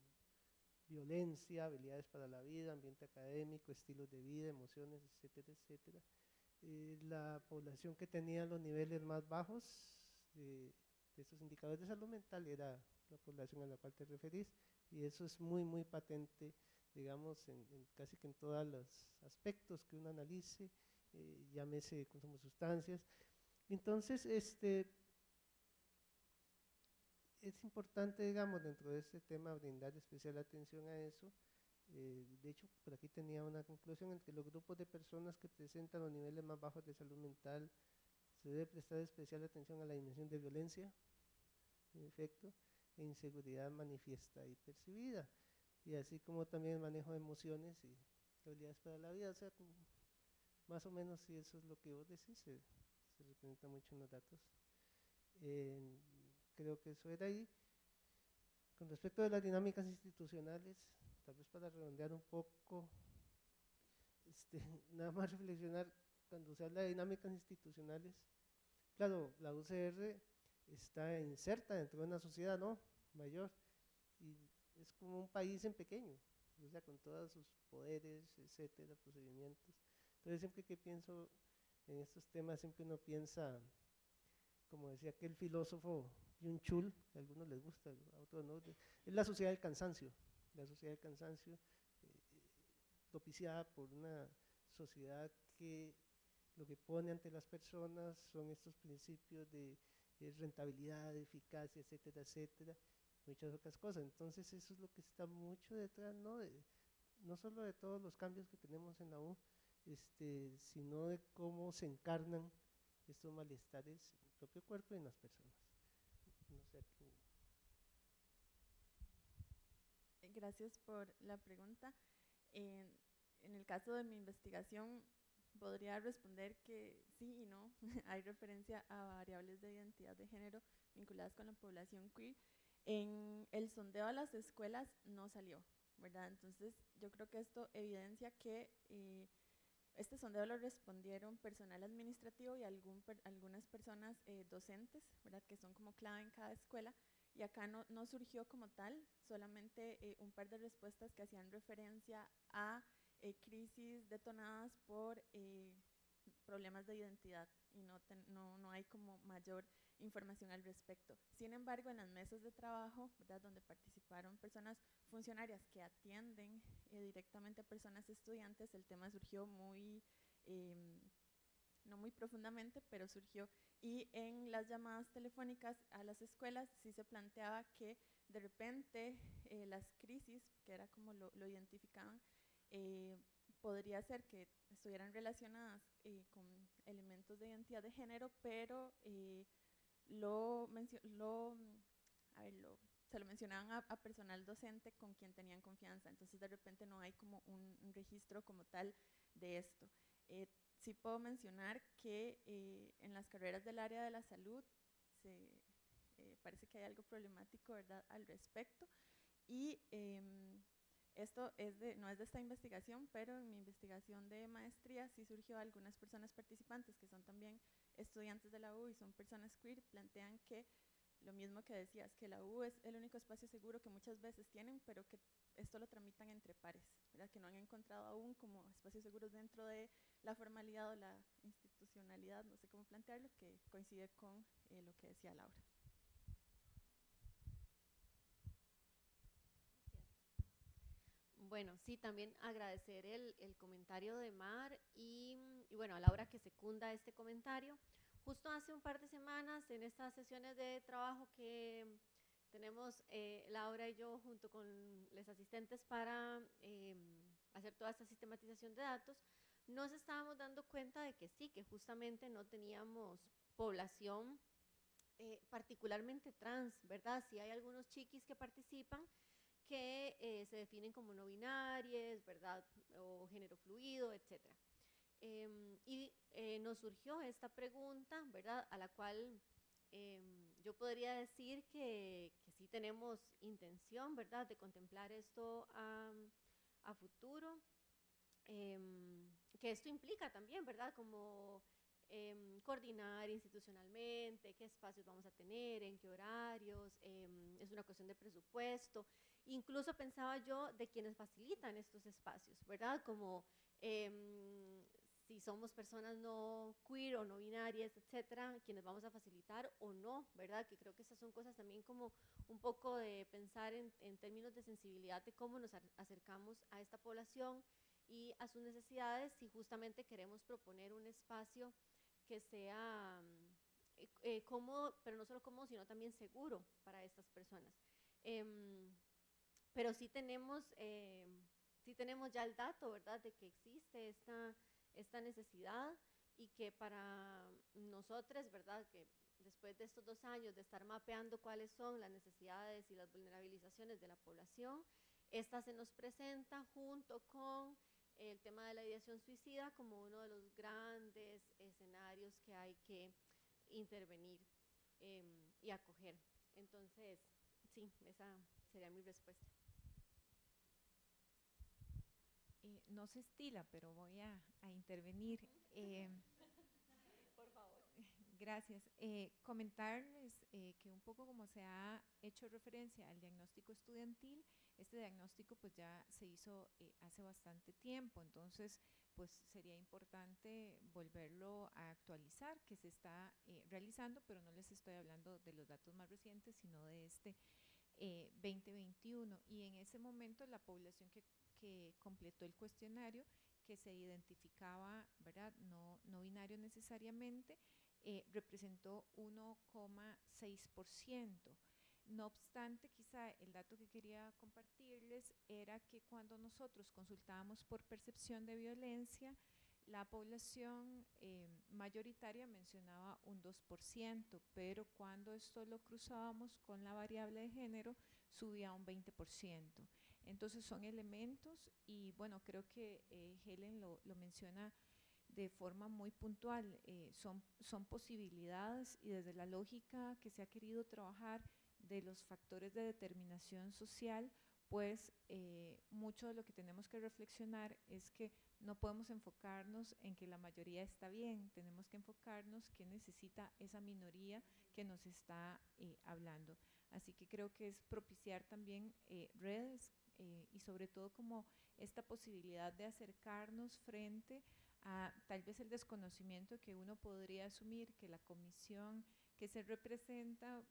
violencia, habilidades para la vida, ambiente académico, estilos de vida, emociones, etcétera, etcétera. La población que tenía los niveles más bajos de estos indicadores de salud mental era la población a la cual te referís, y eso es muy, muy patente, digamos, en casi que en todos los aspectos que uno analice, llámese consumo de sustancias. Entonces, es importante, digamos, dentro de este tema brindar especial atención a eso. De hecho, por aquí tenía una conclusión: entre los grupos de personas que presentan los niveles más bajos de salud mental, se debe prestar especial atención a la dimensión de violencia, en efecto, e inseguridad manifiesta y percibida, y así como también el manejo de emociones y habilidades para la vida. O sea, más o menos, si eso es lo que vos decís, se representa mucho en los datos. Creo que eso era ahí. Con respecto de las dinámicas institucionales, tal vez para redondear un poco, nada más reflexionar, cuando se habla de dinámicas institucionales, claro, la UCR está inserta dentro de una sociedad, ¿no?, mayor, y es como un país en pequeño, o sea, con todos sus poderes, etcétera, procedimientos. Entonces, siempre que pienso en estos temas, siempre uno piensa, como decía aquel filósofo Byung-Chul, que a algunos les gusta, a otros no, es la sociedad del cansancio, propiciada por una sociedad que lo que pone ante las personas son estos principios de rentabilidad, eficacia, etcétera, etcétera, muchas otras cosas. Entonces, eso es lo que está mucho detrás, ¿no?, no solo de todos los cambios que tenemos en la U, sino de cómo se encarnan estos malestares en el propio cuerpo y en las personas. No sé aquí. Gracias por la pregunta. En el caso de mi investigación, podría responder que sí y no. Hay referencia a variables de identidad de género vinculadas con la población queer. En el sondeo a las escuelas no salió, ¿verdad? Entonces, yo creo que esto evidencia que este sondeo lo respondieron personal administrativo y algunas personas docentes, ¿verdad?, que son como clave en cada escuela, y acá no surgió como tal, solamente un par de respuestas que hacían referencia a crisis detonadas por problemas de identidad, y no hay como mayor información al respecto. Sin embargo, en las mesas de trabajo, ¿verdad?, donde participaron personas funcionarias que atienden directamente a personas estudiantes, el tema surgió no muy profundamente, pero surgió. Y en las llamadas telefónicas a las escuelas sí se planteaba que de repente las crisis, que era como lo identificaban, podría ser que estuvieran relacionadas con elementos de identidad de género, pero se lo mencionaban a personal docente con quien tenían confianza. Entonces, de repente no hay como un registro como tal de esto. Sí puedo mencionar que en las carreras del área de la salud parece que hay algo problemático, ¿verdad?, al respecto. Y esto no es de esta investigación, pero en mi investigación de maestría sí surgió algunas personas participantes que son también estudiantes de la U y son personas queer, plantean que lo mismo que decías, que la U es el único espacio seguro que muchas veces tienen, pero que esto lo tramitan entre pares, ¿verdad?, que no han encontrado aún como espacios seguros dentro de la formalidad o la institucionalidad, no sé cómo plantearlo, que coincide con lo que decía Laura. Bueno, sí, también agradecer el comentario de Mar y bueno, a Laura que secunda este comentario. Justo hace un par de semanas, en estas sesiones de trabajo que tenemos Laura y yo junto con los asistentes para hacer toda esta sistematización de datos, nos estábamos dando cuenta de que sí, que justamente no teníamos población particularmente trans, ¿verdad? Sí hay algunos chiquis que participan que se definen como no binarias, ¿verdad? O género fluido, etc. Nos surgió esta pregunta, ¿verdad? A la cual yo podría decir que sí tenemos intención, ¿verdad? De contemplar esto a futuro, que esto implica también, ¿verdad? Como coordinar institucionalmente, qué espacios vamos a tener, en qué horarios, es una cuestión de presupuesto. Incluso pensaba yo de quienes facilitan estos espacios, ¿verdad? Como si somos personas no queer o no binarias, etcétera, quienes vamos a facilitar o no, ¿verdad? Que creo que esas son cosas también como un poco de pensar en términos de sensibilidad de cómo nos acercamos a esta población y a sus necesidades si justamente queremos proponer un espacio que sea cómodo, pero no solo cómodo, sino también seguro para estas personas. Pero sí tenemos ya el dato, ¿verdad?, de que existe esta necesidad y que para nosotros, ¿verdad?, que después de estos 2 años de estar mapeando cuáles son las necesidades y las vulnerabilizaciones de la población, esta se nos presenta junto con el tema de la ideación suicida como uno de los grandes escenarios que hay que intervenir y acoger. Entonces, sí, esa sería mi respuesta. No se estila, pero voy a intervenir. Por favor. Gracias. Comentarles que un poco como se ha hecho referencia al diagnóstico estudiantil, este diagnóstico pues ya se hizo hace bastante tiempo, entonces pues sería importante volverlo a actualizar, que se está realizando, pero no les estoy hablando de los datos más recientes, sino de este 2021. Y en ese momento la población que completó el cuestionario, que se identificaba, ¿verdad?, no binario necesariamente, representó 1,6%. No obstante, quizá el dato que quería compartirles era que cuando nosotros consultábamos por percepción de violencia, la población mayoritaria mencionaba un 2%, pero cuando esto lo cruzábamos con la variable de género, subía a un 20%. Entonces son elementos y bueno, creo que Helen lo menciona de forma muy puntual, son posibilidades y desde la lógica que se ha querido trabajar de los factores de determinación social, pues mucho de lo que tenemos que reflexionar es que no podemos enfocarnos en que la mayoría está bien, tenemos que enfocarnos que necesita esa minoría que nos está hablando. Así que creo que es propiciar también redes y sobre todo como esta posibilidad de acercarnos frente a tal vez el desconocimiento que uno podría asumir que la comisión que se representa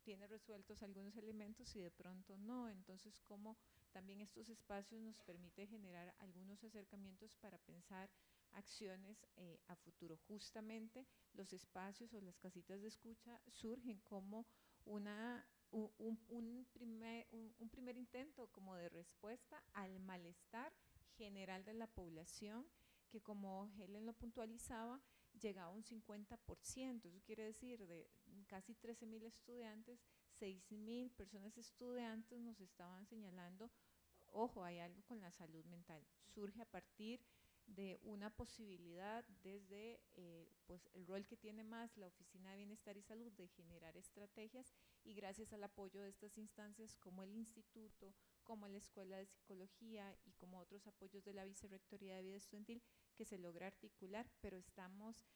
tiene resueltos algunos elementos y de pronto no. Entonces, como también estos espacios nos permite generar algunos acercamientos para pensar acciones a futuro. Justamente los espacios o las casitas de escucha surgen como un primer intento como de respuesta al malestar general de la población, que como Helen lo puntualizaba, llegaba a un 50%, eso quiere decir de casi 13.000 estudiantes, 6.000 personas estudiantes nos estaban señalando, ojo, hay algo con la salud mental. Surge a partir de una posibilidad desde pues el rol que tiene más la Oficina de Bienestar y Salud de generar estrategias y gracias al apoyo de estas instancias como el Instituto, como la Escuela de Psicología y como otros apoyos de la Vicerrectoría de Vida Estudiantil que se logra articular, pero estamos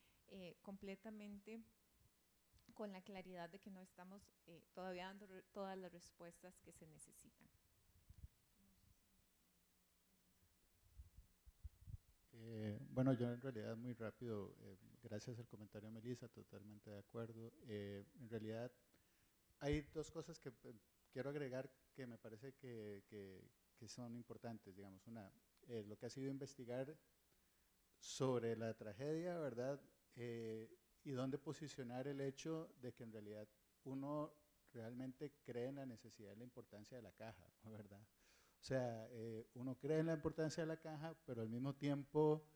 completamente con la claridad de que no estamos todavía dando todas las respuestas que se necesitan. Bueno, yo en realidad muy rápido, gracias al comentario de Melissa, totalmente de acuerdo. En realidad hay dos cosas que quiero agregar que me parece que que son importantes, digamos, lo que ha sido investigar sobre la tragedia, ¿verdad? Y dónde posicionar el hecho de que en realidad uno realmente cree en la necesidad y la importancia de la caja, ¿verdad? O sea, uno cree en la importancia de la caja, pero al mismo tiempo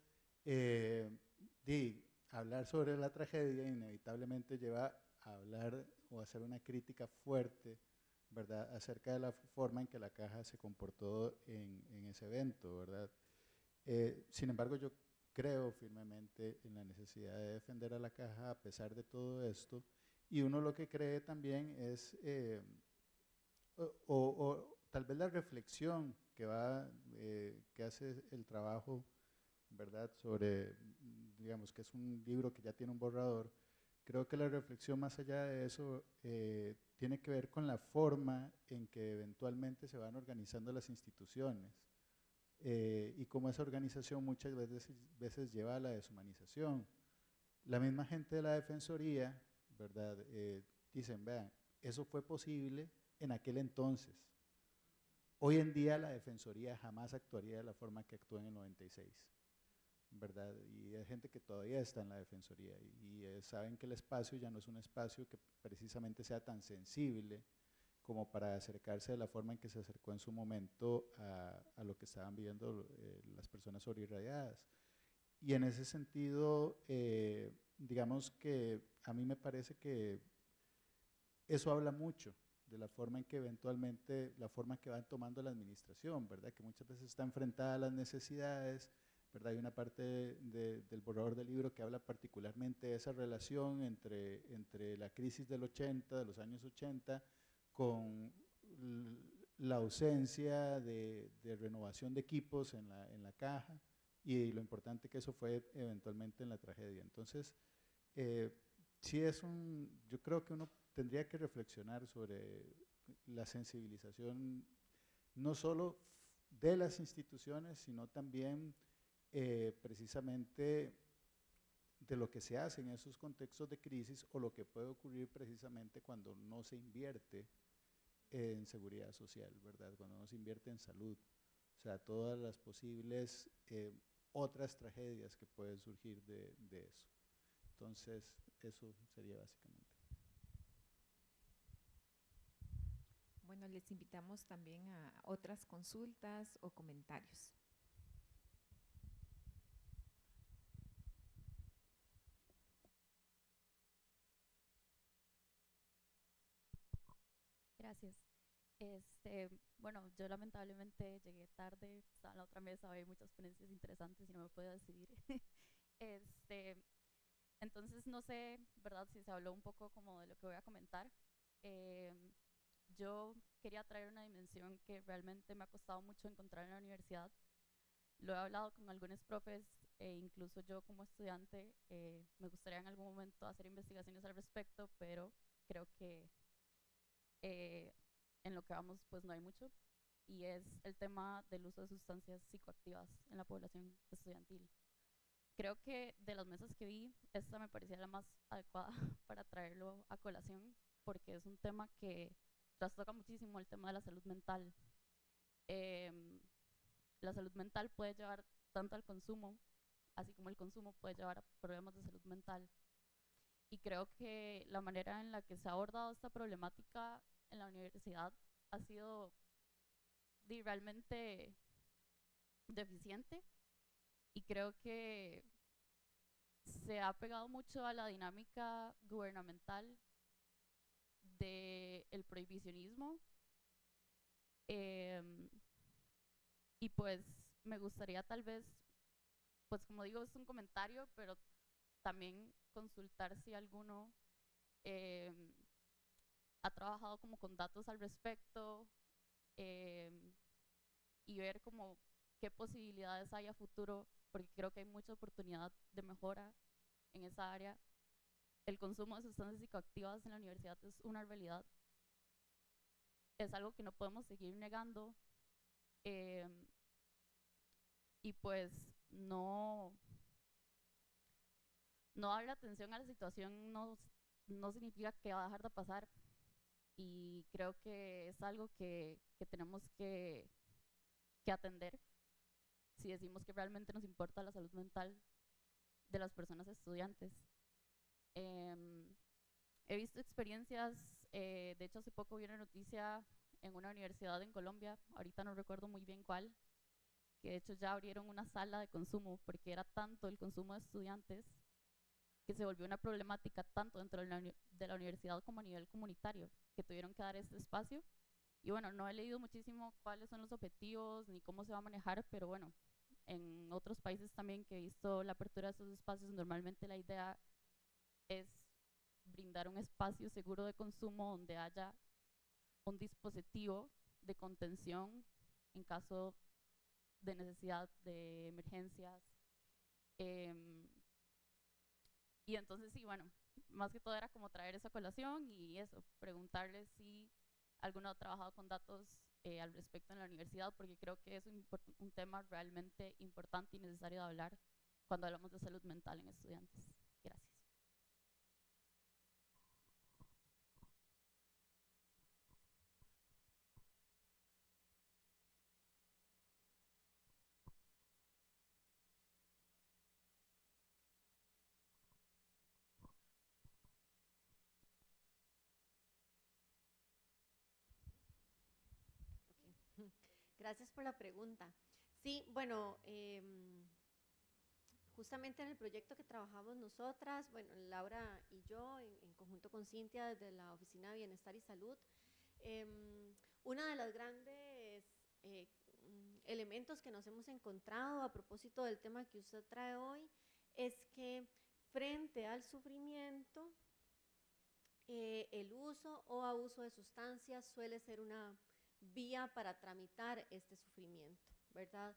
hablar sobre la tragedia inevitablemente lleva a hablar o a hacer una crítica fuerte, ¿verdad?, acerca de la forma en que la caja se comportó en ese evento, ¿verdad? Sin embargo, yo creo firmemente en la necesidad de defender a la caja a pesar de todo esto, y uno lo que cree también es, o tal vez la reflexión que hace el trabajo, ¿verdad?, sobre, digamos, que es un libro que ya tiene un borrador. Creo que la reflexión más allá de eso tiene que ver con la forma en que eventualmente se van organizando las instituciones y cómo esa organización muchas veces lleva a la deshumanización. La misma gente de la Defensoría, ¿verdad?, dicen, vean, eso fue posible en aquel entonces. Hoy en día la Defensoría jamás actuaría de la forma que actuó en el 96, ¿verdad? Y hay gente que todavía está en la Defensoría y saben que el espacio ya no es un espacio que precisamente sea tan sensible como para acercarse de la forma en que se acercó en su momento a lo que estaban viviendo las personas sobreirradiadas. Y en ese sentido, digamos que a mí me parece que eso habla mucho de la forma en que eventualmente, la forma que van tomando la administración, ¿verdad? Que muchas veces está enfrentada a las necesidades, ¿verdad? Hay una parte del borrador del libro que habla particularmente de esa relación entre la crisis del 80, de los años 80, con la ausencia de renovación de equipos en la caja y lo importante que eso fue eventualmente en la tragedia. Entonces, sí yo creo que uno tendría que reflexionar sobre la sensibilización no solo de las instituciones, sino también precisamente de lo que se hace en esos contextos de crisis o lo que puede ocurrir precisamente cuando no se invierte en seguridad social, ¿verdad? Cuando no se invierte en salud. O sea, todas las posibles otras tragedias que pueden surgir de eso. Entonces, eso sería básicamente. Bueno, les invitamos también a otras consultas o comentarios. Gracias. Bueno, yo lamentablemente llegué tarde, estaba en la otra mesa, había muchas ponencias interesantes y no me puedo decidir. Entonces no sé, ¿verdad?, si se habló un poco como de lo que voy a comentar. Yo quería traer una dimensión que realmente me ha costado mucho encontrar en la universidad. Lo he hablado con algunos profes e incluso yo como estudiante me gustaría en algún momento hacer investigaciones al respecto, pero creo que en lo que vamos pues no hay mucho, y es el tema del uso de sustancias psicoactivas en la población estudiantil. Creo que de las mesas que vi, esta me parecía la más adecuada para traerlo a colación, porque es un tema que trastoca muchísimo el tema de la salud mental. La salud mental puede llevar tanto al consumo, así como el consumo puede llevar a problemas de salud mental. Y creo que la manera en la que se ha abordado esta problemática en la universidad ha sido realmente deficiente, y creo que se ha pegado mucho a la dinámica gubernamental del prohibicionismo. Y pues me gustaría tal vez, pues como digo, es un comentario, pero también consultar si alguno ha trabajado como con datos al respecto y ver como qué posibilidades hay a futuro, porque creo que hay mucha oportunidad de mejora en esa área. El consumo de sustancias psicoactivas en la universidad es una realidad, es algo que no podemos seguir negando, y pues no darle atención a la situación no significa que va a dejar de pasar, y creo que es algo que tenemos que que atender si decimos que realmente nos importa la salud mental de las personas estudiantes. He visto experiencias, de hecho hace poco vi una noticia en una universidad en Colombia, ahorita no recuerdo muy bien cuál, que de hecho ya abrieron una sala de consumo porque era tanto el consumo de estudiantes que se volvió una problemática tanto dentro de la universidad como a nivel comunitario, que tuvieron que dar este espacio. Y bueno, no he leído muchísimo cuáles son los objetivos ni cómo se va a manejar, pero bueno, en otros países también que he visto la apertura de estos espacios, normalmente la idea es brindar un espacio seguro de consumo donde haya un dispositivo de contención en caso de necesidad de emergencias. Y entonces sí, bueno, más que todo era como traer esa colación y eso, preguntarles si alguno ha trabajado con datos al respecto en la universidad, porque creo que es un tema realmente importante y necesario de hablar cuando hablamos de salud mental en estudiantes. Gracias. Okay. Gracias por la pregunta. Sí, bueno, justamente en el proyecto que trabajamos nosotras, bueno, Laura y yo, en conjunto con Cintia, desde la Oficina de Bienestar y Salud, una de las grandes elementos que nos hemos encontrado a propósito del tema que usted trae hoy es que frente al sufrimiento, el uso o abuso de sustancias suele ser una vía para tramitar este sufrimiento, ¿verdad?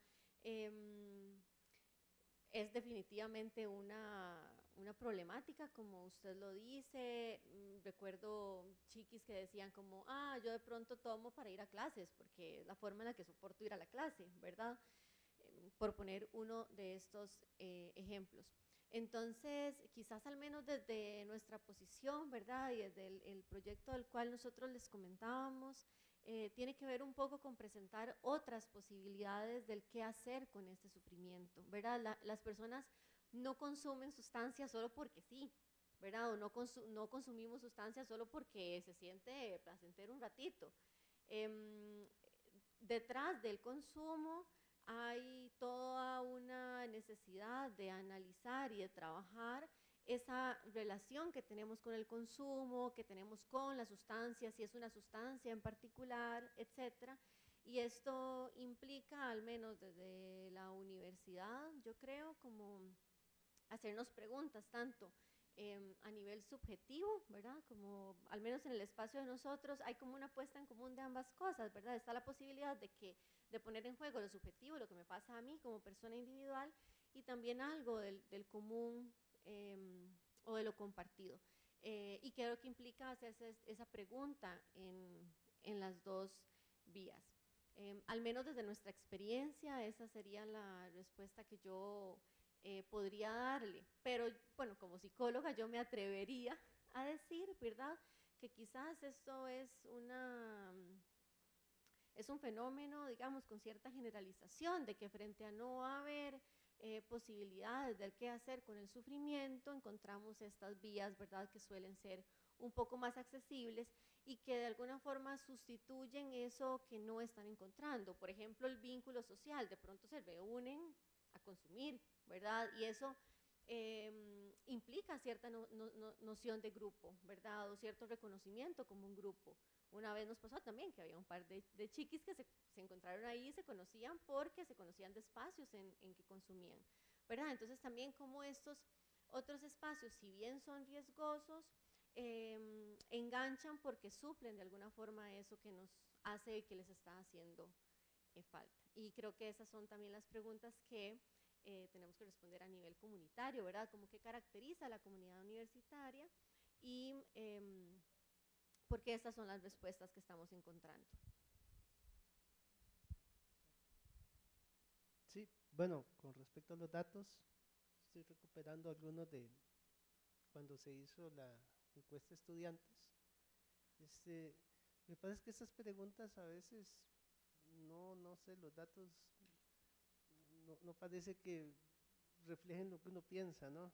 Es definitivamente una problemática, como usted lo dice. Recuerdo chiquis que decían como, yo de pronto tomo para ir a clases, porque es la forma en la que soporto ir a la clase, ¿verdad? Por poner uno de estos ejemplos. Entonces, quizás al menos desde nuestra posición, ¿verdad? Y desde el proyecto del cual nosotros les comentábamos, tiene que ver un poco con presentar otras posibilidades del qué hacer con este sufrimiento, ¿verdad? Las personas no consumen sustancias solo porque sí, ¿verdad? O no consumimos sustancias solo porque se siente placentero un ratito. Detrás del consumo hay toda una necesidad de analizar y de trabajar esa relación que tenemos con el consumo, que tenemos con la sustancia, si es una sustancia en particular, etcétera. Y esto implica, al menos desde la universidad, yo creo, como hacernos preguntas tanto a nivel subjetivo, ¿verdad? Como al menos en el espacio de nosotros hay como una puesta en común de ambas cosas, ¿verdad? Está la posibilidad de poner en juego lo subjetivo, lo que me pasa a mí como persona individual, y también algo del común o de lo compartido. Y creo que implica hacerse esa pregunta en las dos vías. Al menos desde nuestra experiencia, esa sería la respuesta que yo podría darle. Pero bueno, como psicóloga yo me atrevería a decir, ¿verdad?, que quizás esto es un fenómeno, digamos, con cierta generalización, de que frente a no haber posibilidades del qué hacer con el sufrimiento, encontramos estas vías, ¿verdad?, que suelen ser un poco más accesibles y que de alguna forma sustituyen eso que no están encontrando. Por ejemplo, el vínculo social, de pronto se reúnen a consumir, ¿verdad? Y eso implica cierta noción de grupo, ¿verdad? O cierto reconocimiento como un grupo. Una vez nos pasó también que había un par de chiquis que se encontraron ahí y se conocían porque se conocían de espacios en que consumían, ¿verdad? Entonces también como estos otros espacios, si bien son riesgosos, enganchan porque suplen de alguna forma eso que nos hace que les está haciendo falta. Y creo que esas son también las preguntas que tenemos que responder a nivel comunitario, ¿verdad? Como qué caracteriza a la comunidad universitaria y porque estas son las respuestas que estamos encontrando. Sí, bueno, con respecto a los datos, estoy recuperando algunos de cuando se hizo la encuesta de estudiantes. Me parece que estas preguntas a veces no sé, los datos no parece que reflejen lo que uno piensa, ¿no?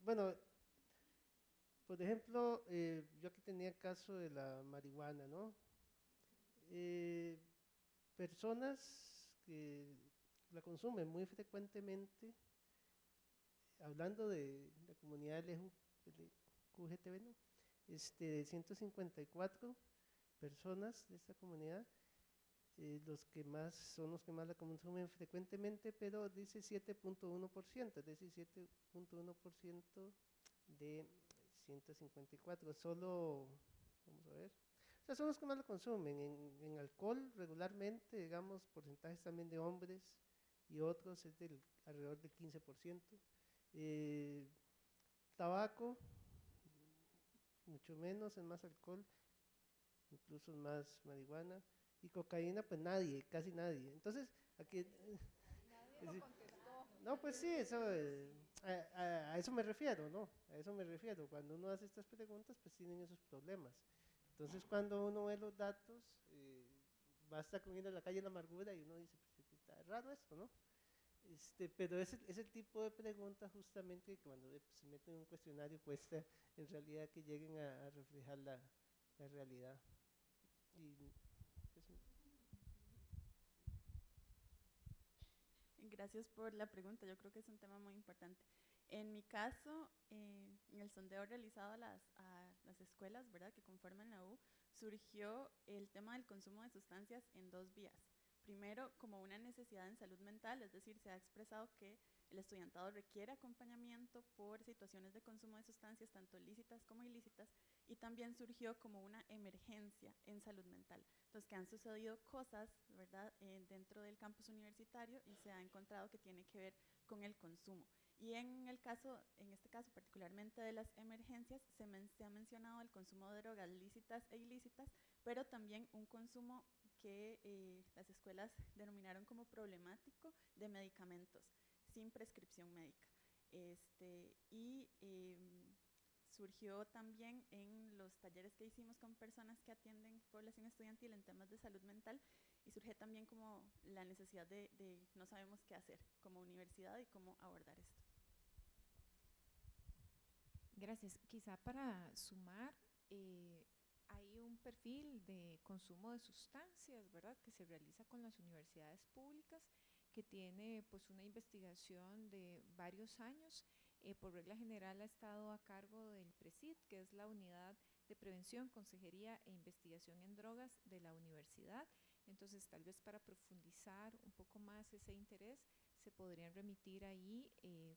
Bueno, por ejemplo, yo aquí tenía el caso de la marihuana, ¿no? Personas que la consumen muy frecuentemente, hablando de la comunidad LQGTB, ¿no? 154 personas de esta comunidad, son los que más la consumen frecuentemente, pero dice 7.1%, es decir, 7.1% de 154, solo, vamos a ver, o sea, son los que más la consumen. En alcohol regularmente, digamos, porcentajes también de hombres y otros es alrededor del 15%. Tabaco, mucho menos, es más alcohol, incluso más marihuana, y cocaína, pues nadie, casi nadie. Entonces, aquí... Nadie lo contestó. No, pues sí, eso, a eso me refiero, ¿no? A eso me refiero. Cuando uno hace estas preguntas, pues tienen esos problemas. Entonces, cuando uno ve los datos, basta con ir a la calle de la amargura y uno dice, pues está raro esto, ¿no? Pero es el tipo de pregunta justamente que cuando se meten en un cuestionario cuesta en realidad que lleguen a reflejar la realidad. Y Gracias por la pregunta, yo creo que es un tema muy importante. En mi caso, en el sondeo realizado a las escuelas, ¿verdad?, que conforman la U, surgió el tema del consumo de sustancias en dos vías. Primero, como una necesidad en salud mental, es decir, se ha expresado que el estudiantado requiere acompañamiento por situaciones de consumo de sustancias, tanto lícitas como ilícitas, y también surgió como una emergencia en salud mental. Entonces, que han sucedido cosas, ¿verdad?, dentro del campus universitario y se ha encontrado que tiene que ver con el consumo. Y en este caso particularmente de las emergencias, se ha mencionado el consumo de drogas lícitas e ilícitas, pero también un consumo que las escuelas denominaron como problemático de medicamentos sin prescripción médica. Surgió también en los talleres que hicimos con personas que atienden población estudiantil en temas de salud mental, y surge también como la necesidad de no sabemos qué hacer como universidad y cómo abordar esto. Gracias. Quizá para sumar, hay un perfil de consumo de sustancias, ¿verdad?, que se realiza con las universidades públicas, que tiene pues una investigación de varios años. Por regla general ha estado a cargo del PRESID, que es la Unidad de Prevención, Consejería e Investigación en Drogas de la universidad. Entonces, tal vez para profundizar un poco más ese interés, se podrían remitir ahí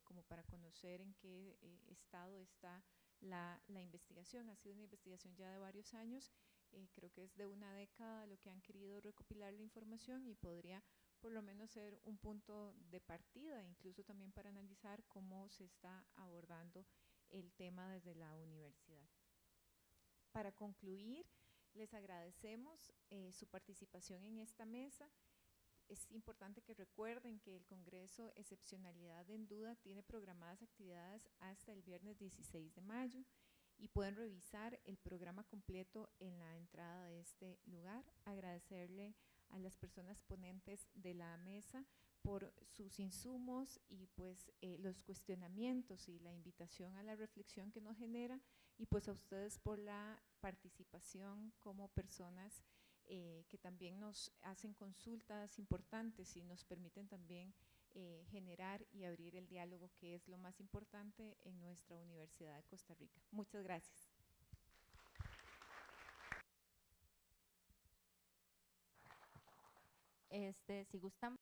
como para conocer en qué estado está la investigación. Ha sido una investigación ya de varios años, creo que es de una década lo que han querido recopilar la información, y podría por lo menos ser un punto de partida, incluso también para analizar cómo se está abordando el tema desde la universidad. Para concluir, les agradecemos su participación en esta mesa. Es importante que recuerden que el Congreso Excepcionalidad en Duda tiene programadas actividades hasta el viernes 16 de mayo y pueden revisar el programa completo en la entrada de este lugar. Agradecerle a las personas ponentes de la mesa por sus insumos y pues los cuestionamientos y la invitación a la reflexión que nos genera, y pues a ustedes por la participación como personas que también nos hacen consultas importantes y nos permiten también generar y abrir el diálogo, que es lo más importante en nuestra Universidad de Costa Rica. Muchas gracias. Si gustan